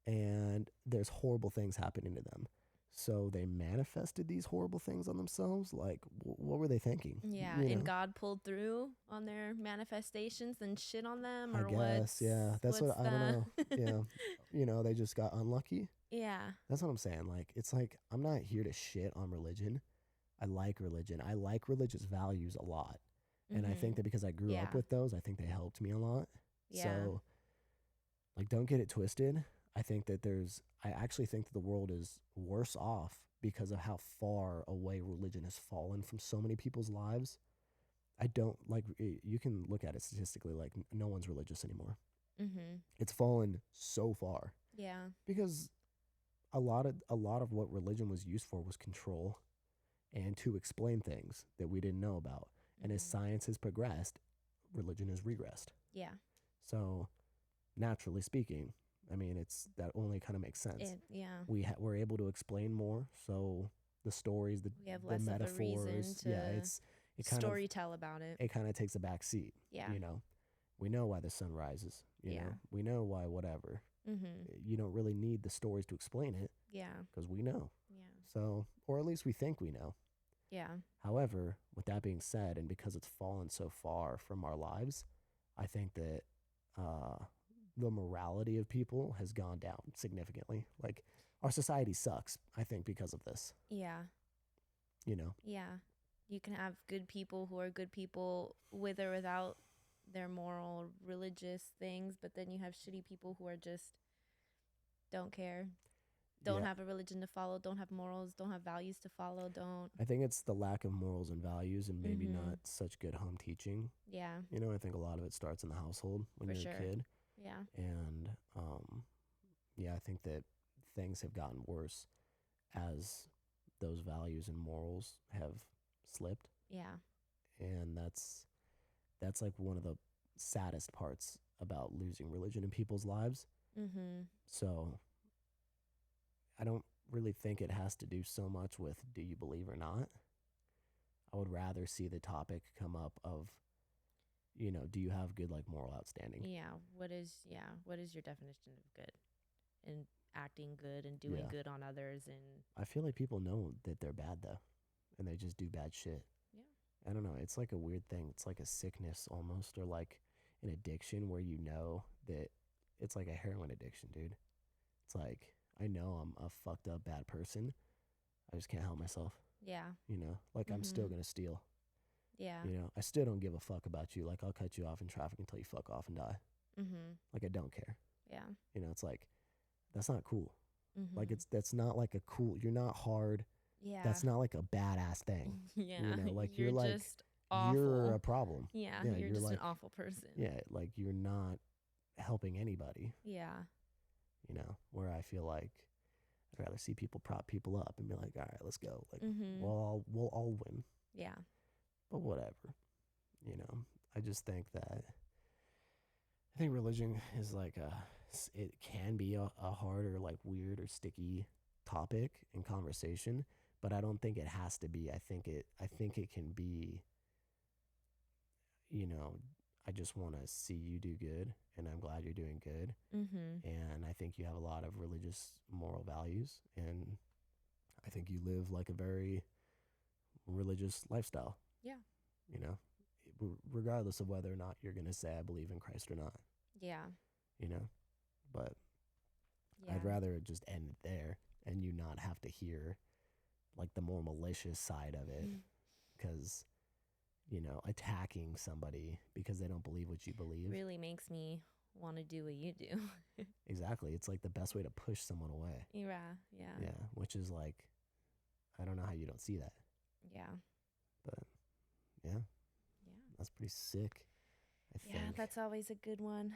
and there's horrible things happening to them. So they manifested these horrible things on themselves. Like, what were they thinking? Yeah, You know? and God pulled through on their manifestations and shit on them, I or guess, yeah. That's what I don't know. Yeah, you know, they just got unlucky. Yeah, That's what I'm saying. Like, it's like I'm not here to shit on religion. I like religion. I like religious values a lot, and I think that because I grew up with those, I think they helped me a lot. Yeah. So, like, don't get it twisted. I think that I actually think that the world is worse off because of how far away religion has fallen from so many people's lives. I don't like, you can look at it statistically, like no one's religious anymore. Mhm. It's fallen so far Yeah. because a lot of what religion was used for was control and to explain things that we didn't know about. And as Mhm. science has progressed, religion has regressed. Yeah. So naturally speaking, I mean, that only kind of makes sense. Yeah. We're able to explain more, so the stories, We have the less of a reason metaphors, yeah, to it kind of story tell about it. it kind of takes a back seat. Yeah. You know, we know why the sun rises. You Yeah. know, we know why whatever. Mhm. You don't really need the stories to explain it Yeah. because we know. Yeah. So, or at least we think we know. Yeah. However, with that being said, and because it's fallen so far from our lives, I think that the morality of people has gone down significantly. Like, our society sucks, I think, because of this. Yeah. You know? Yeah. You can have good people who are good people with or without their moral, religious things, but then you have shitty people who are just don't care, don't Yeah. have a religion to follow, don't have morals, don't have values to follow, don't. I think it's the lack of morals and values and maybe Mhm. not such good home teaching. Yeah, You know, I think a lot of it starts in the household when For you're sure. a kid. yeah, And yeah, I think that things have gotten worse as those values and morals have slipped. yeah, And that's like one of the saddest parts about losing religion in people's lives. mhm, So I don't really think it has to do so much with do you believe or not. I would rather see the topic come up of, you know, do you have good like moral outstanding? yeah. What is your definition of good? And acting good and doing Yeah. good on others and I feel like people know that they're bad though, and they just do bad shit. yeah, I don't know. It's like a weird thing. It's like a sickness almost, or like an addiction where you know that it's like a heroin addiction, dude. It's like, I know I'm a fucked up bad person. I just can't help myself. yeah, You know, like I'm still Mhm. going to steal. yeah, You know, I still don't give a fuck about you. Like, I'll cut you off in traffic until you fuck off and die. mhm, Like, I don't care. yeah, You know, it's like, that's not cool. Like, mhm, that's not like a cool, you're not hard. yeah, That's not like a badass thing. yeah. You know, like You're like, just you're awful. a problem. Yeah, Yeah, you're you're just an like, awful person. yeah, like you're not helping anybody, Yeah, you know, where I feel like I'd rather see people prop people up and be like, all right, let's go. Like, mhm, we'll all win, yeah, but whatever, you know. I just think that I think religion is like it can be a hard or like weird or sticky topic in conversation, but I don't think it has to be. I think it can be, you know, I just want to see you do good and I'm glad you're doing good. mhm, And I think you have a lot of religious moral values and I think you live like a very religious lifestyle, yeah, you know, regardless of whether or not you're going to say I believe in Christ or not, yeah, you know. But yeah, I'd rather it just end there and you not have to hear like the more malicious side of it Mm. because, you know, attacking somebody because they don't believe what you believe. Really makes me want to do what you do. Exactly. It's like the best way to push someone away. Yeah, yeah, Yeah. Which is like, I don't know how you don't see that. yeah, But yeah, yeah. that's pretty sick. I Yeah, think. that's always a good one.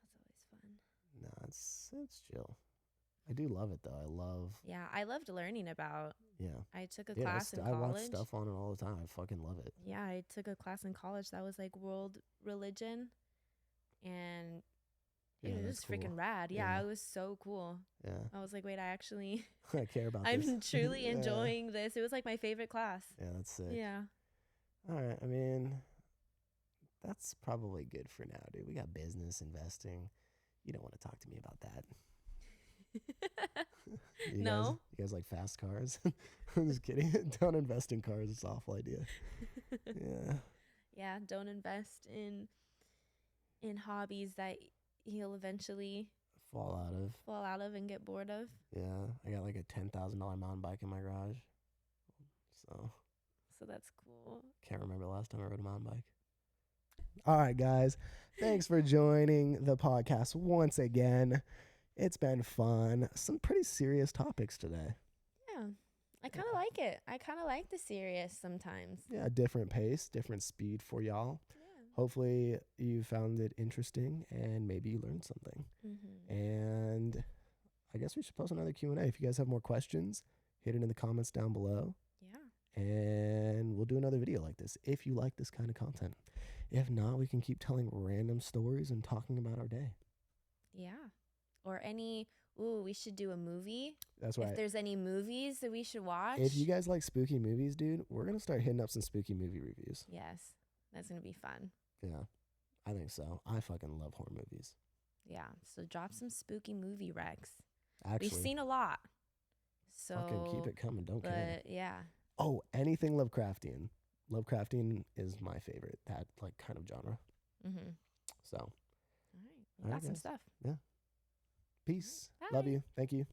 That's always fun. No, it's chill. I do love it though. I love. Yeah, I loved learning about. Yeah. I took a Dude, class in I watch college. stuff on it all the time. I fucking love it. Yeah, I took a class in college that was like world religion, and Yeah, it that's was cool. freaking rad. Yeah, Yeah. it was so cool. Yeah. I was like, wait, I actually, I care about I'm this. truly Yeah. enjoying this. It was like my favorite class. Yeah, that's sick. Yeah. All right. I mean, that's probably good for now, dude. We got business, investing. You don't want to talk to me about that. No. You guys like fast cars? I'm just kidding. Don't invest in cars. It's an awful idea. Yeah. Yeah, don't invest in hobbies that you'll eventually Fall out of and get bored of. Yeah. I got like a $10,000 mountain bike in my garage. So So that's cool. can't remember the last time I rode a mountain bike. All right, guys. Thanks for joining the podcast once again. It's been fun. Some pretty serious topics today. Yeah. I kind of Yeah. like it. I kind of like the serious sometimes. Yeah, different pace, different speed for y'all. Yeah. Hopefully you found it interesting and maybe you learned something. Mm-hmm. And I guess we should post another Q&A. If you guys have more questions, hit it in the comments down below. Yeah. And we'll do another video like this if you like this kind of content. If not, we can keep telling random stories and talking about our day. Yeah. Or any, ooh, we should do a movie. That's right. If there's any movies that we should watch. If you guys like spooky movies, dude, we're going to start hitting up some spooky movie reviews. Yes. That's going to be fun. Yeah, I think so. I fucking love horror movies. Yeah. So drop some spooky movie recs. Actually, We've seen a lot. So fucking keep it coming. Don't care. But yeah. Oh, anything Lovecraftian. Lovecraftian is my favorite, that like kind of genre. Mm-hmm. So, All right. We All got right, some guys. stuff. peace. Bye. Love you. Thank you.